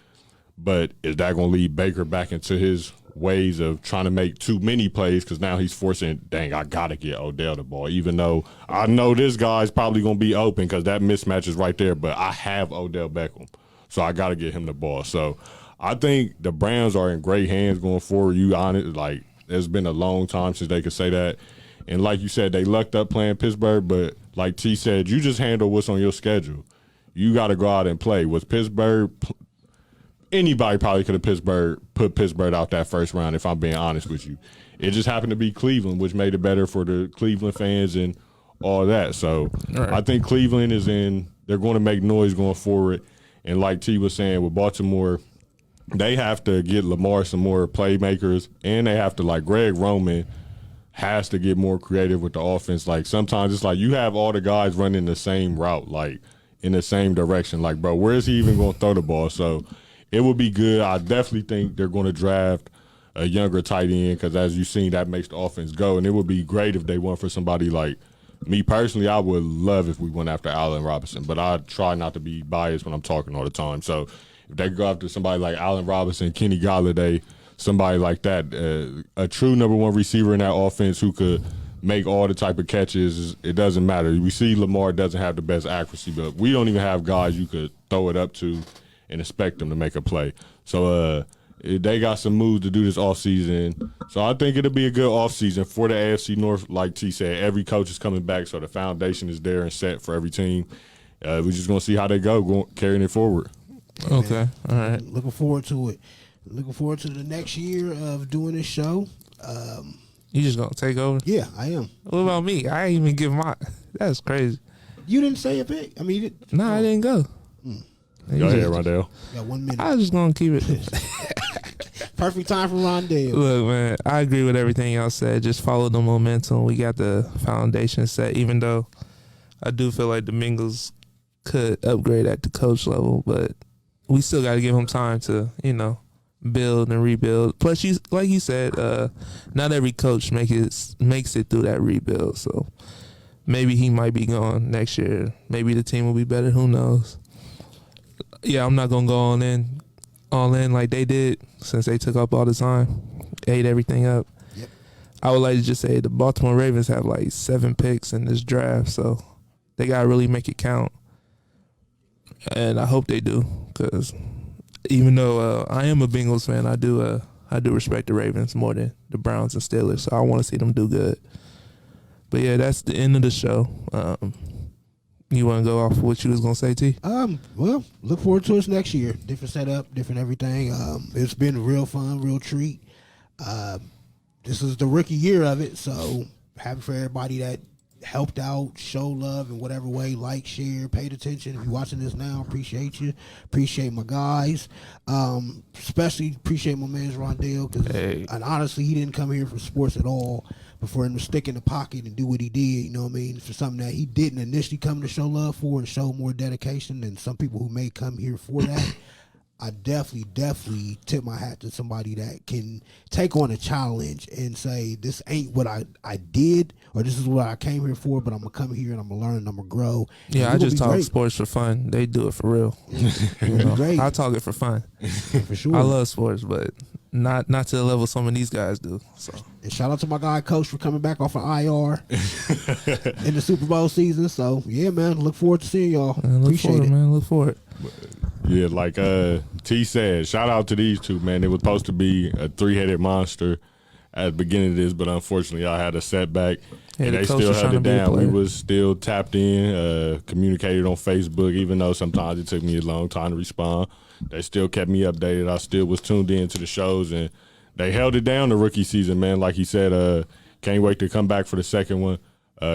But is that going to lead Baker back into his ways of trying to make too many plays, because now he's forcing, dang, I got to get Odell the ball, even though I know this guy's probably going to be open because that mismatch is right there, but I have Odell Beckham, so I got to get him the ball. So I think the Browns are in great hands going forward. You honest, like, it's been a long time since they could say that. And like you said, they lucked up playing Pittsburgh, but like T said, you just handle what's on your schedule. You got to go out and play. Was Pittsburgh – anybody probably could have put Pittsburgh out that first round, if I'm being honest with you. It just happened to be Cleveland, which made it better for the Cleveland fans and all that. So I think Cleveland is they're going to make noise going forward. And like T was saying, with Baltimore, they have to get Lamar some more playmakers, and they have to, like, Greg Roman has to get more creative with the offense. Like, sometimes it's like you have all the guys running the same route, like, in the same direction. Like, bro, where is he even going to throw the ball? So it would be good. I definitely think they're going to draft a younger tight end because, as you've seen, that makes the offense go. And it would be great if they went for somebody like me personally. I would love if we went after Allen Robinson, but I try not to be biased when I'm talking all the time. So if they go after somebody like Allen Robinson, Kenny Golladay, somebody like that, a true number 1 receiver in that offense who could make all the type of catches, it doesn't matter. We see Lamar doesn't have the best accuracy, but we don't even have guys you could throw it up to and expect them to make a play. So they got some moves to do this offseason. So I think it'll be a good offseason for the AFC North. Like T said, every coach is coming back, so the foundation is there and set for every team. We're just going to see how they go carrying it forward. Okay, all right. Looking forward to it. Looking forward to the next year of doing this show. You just going to take over? Yeah, I am. What about me? I ain't even give my – that's crazy. You didn't say a pick. I mean, Nah, I didn't go. Go ahead, Rondell. Got 1 minute. I was just gonna keep it. Perfect time for Rondell. Look, man, I agree with everything y'all said. Just follow the momentum. We got the foundation set. Even though I do feel like the Bengals could upgrade at the coach level, but we still got to give them time to, build and rebuild. Plus, like you said, not every coach makes it through that rebuild. So maybe he might be gone next year. Maybe the team will be better. Who knows? Yeah, I'm not gonna go all in like they did since they took up all the time, ate everything up. Yep. I would like to just say the Baltimore Ravens have like 7 picks in this draft, so they gotta really make it count. And I hope they do, because even though I am a Bengals fan, I do respect the Ravens more than the Browns and Steelers. So I want to see them do good. But yeah, that's the end of the show. You want to go off what you was gonna say, T? Well, look forward to us next year. Different setup, different everything. It's been real fun, real treat. This is the rookie year of it, so happy for everybody that helped out, show love in whatever way, like, share, paid attention. If you're watching this now, appreciate you. Appreciate my guys. Especially appreciate my man's Rondell, because and honestly, he didn't come here for sports at all. But for him to stick in the pocket and do what he did, you know what I mean, for something that he didn't initially come to show love for and show more dedication than some people who may come here for that, I definitely tip my hat to somebody that can take on a challenge and say, this ain't what I did, or this is what I came here for, but I'm going to come here and I'm going to learn and I'm going to grow. Yeah, I just talk sports for fun. They do it for real. Great. I talk it for fun. For sure. I love sports, but not to the level some of these guys do. So. And shout out to my guy, Coach, for coming back off of IR in the Super Bowl season. So, yeah, man, look forward to seeing y'all. Appreciate it. Man. Look forward. Yeah, like T said, shout out to these two, man. It was supposed to be a 3-headed monster at the beginning of this, but unfortunately, I had a setback, and they still held it down. We was still tapped in, communicated on Facebook, even though sometimes it took me a long time to respond. They still kept me updated. I still was tuned in to the shows, and they held it down the rookie season, man. Like he said, can't wait to come back for the second one.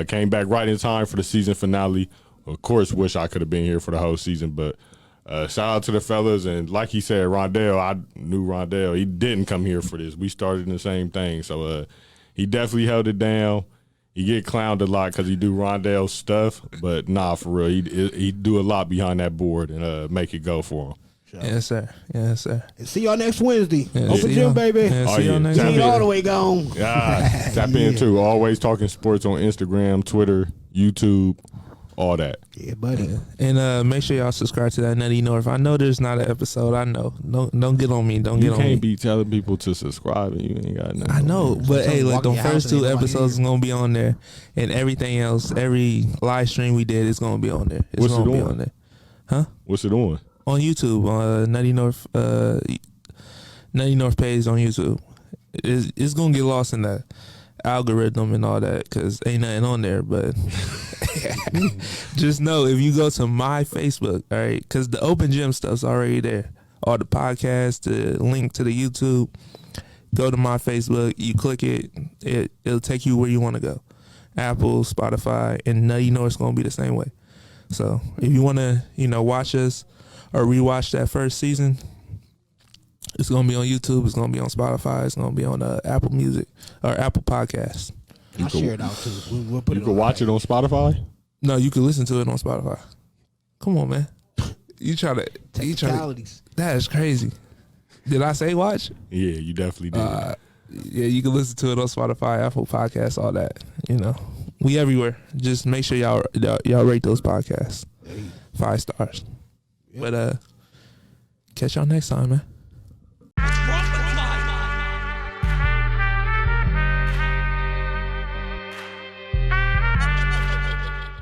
Came back right in time for the season finale. Of course, wish I could have been here for the whole season, but shout out to the fellas. And like he said, Rondell, I knew Rondell. He didn't come here for this. We started in the same thing. So he definitely held it down. He get clowned a lot because he do Rondell stuff, but nah, for real, he do a lot behind that board and make it go for him. Yes, sir. Yes, sir. And see y'all next Wednesday. Yeah, Open gym, baby. Yeah, see y'all next Ain't all the way gone. Yeah, tap in too. Always talking sports on Instagram, Twitter, YouTube, all that. Yeah, buddy. Yeah. And make sure y'all subscribe to that Nutty North. I know there's not an episode. I know. Don't get on me. Don't get on me. You can't be telling people to subscribe and you ain't got nothing. I know, but hey, look, the first 2 episodes is gonna be on there, and everything else, every live stream we did is gonna be on there. It's gonna be on there. Huh? What's it on? On YouTube, Nutty North page on YouTube. It's gonna get lost in that algorithm and all that because ain't nothing on there. But just know if you go to my Facebook, all right, because the open gym stuff's already there. All the podcasts, the link to the YouTube. Go to my Facebook. You click it. It'll take you where you want to go. Apple, Spotify, and Nutty North's gonna be the same way. So if you want to, watch us or rewatch that first season, it's going to be on YouTube. It's going to be on Spotify. It's going to be on Apple Music or Apple Podcasts. I'll share it out too. We'll put you can watch it on Spotify? No, you can listen to it on Spotify. Come on, man. You try to. Technicalities. That is crazy. Did I say watch? Yeah, you definitely did. Yeah, you can listen to it on Spotify, Apple Podcasts, all that. We everywhere. Just make sure y'all rate those podcasts. 5 stars. Yep. But catch y'all next time, man.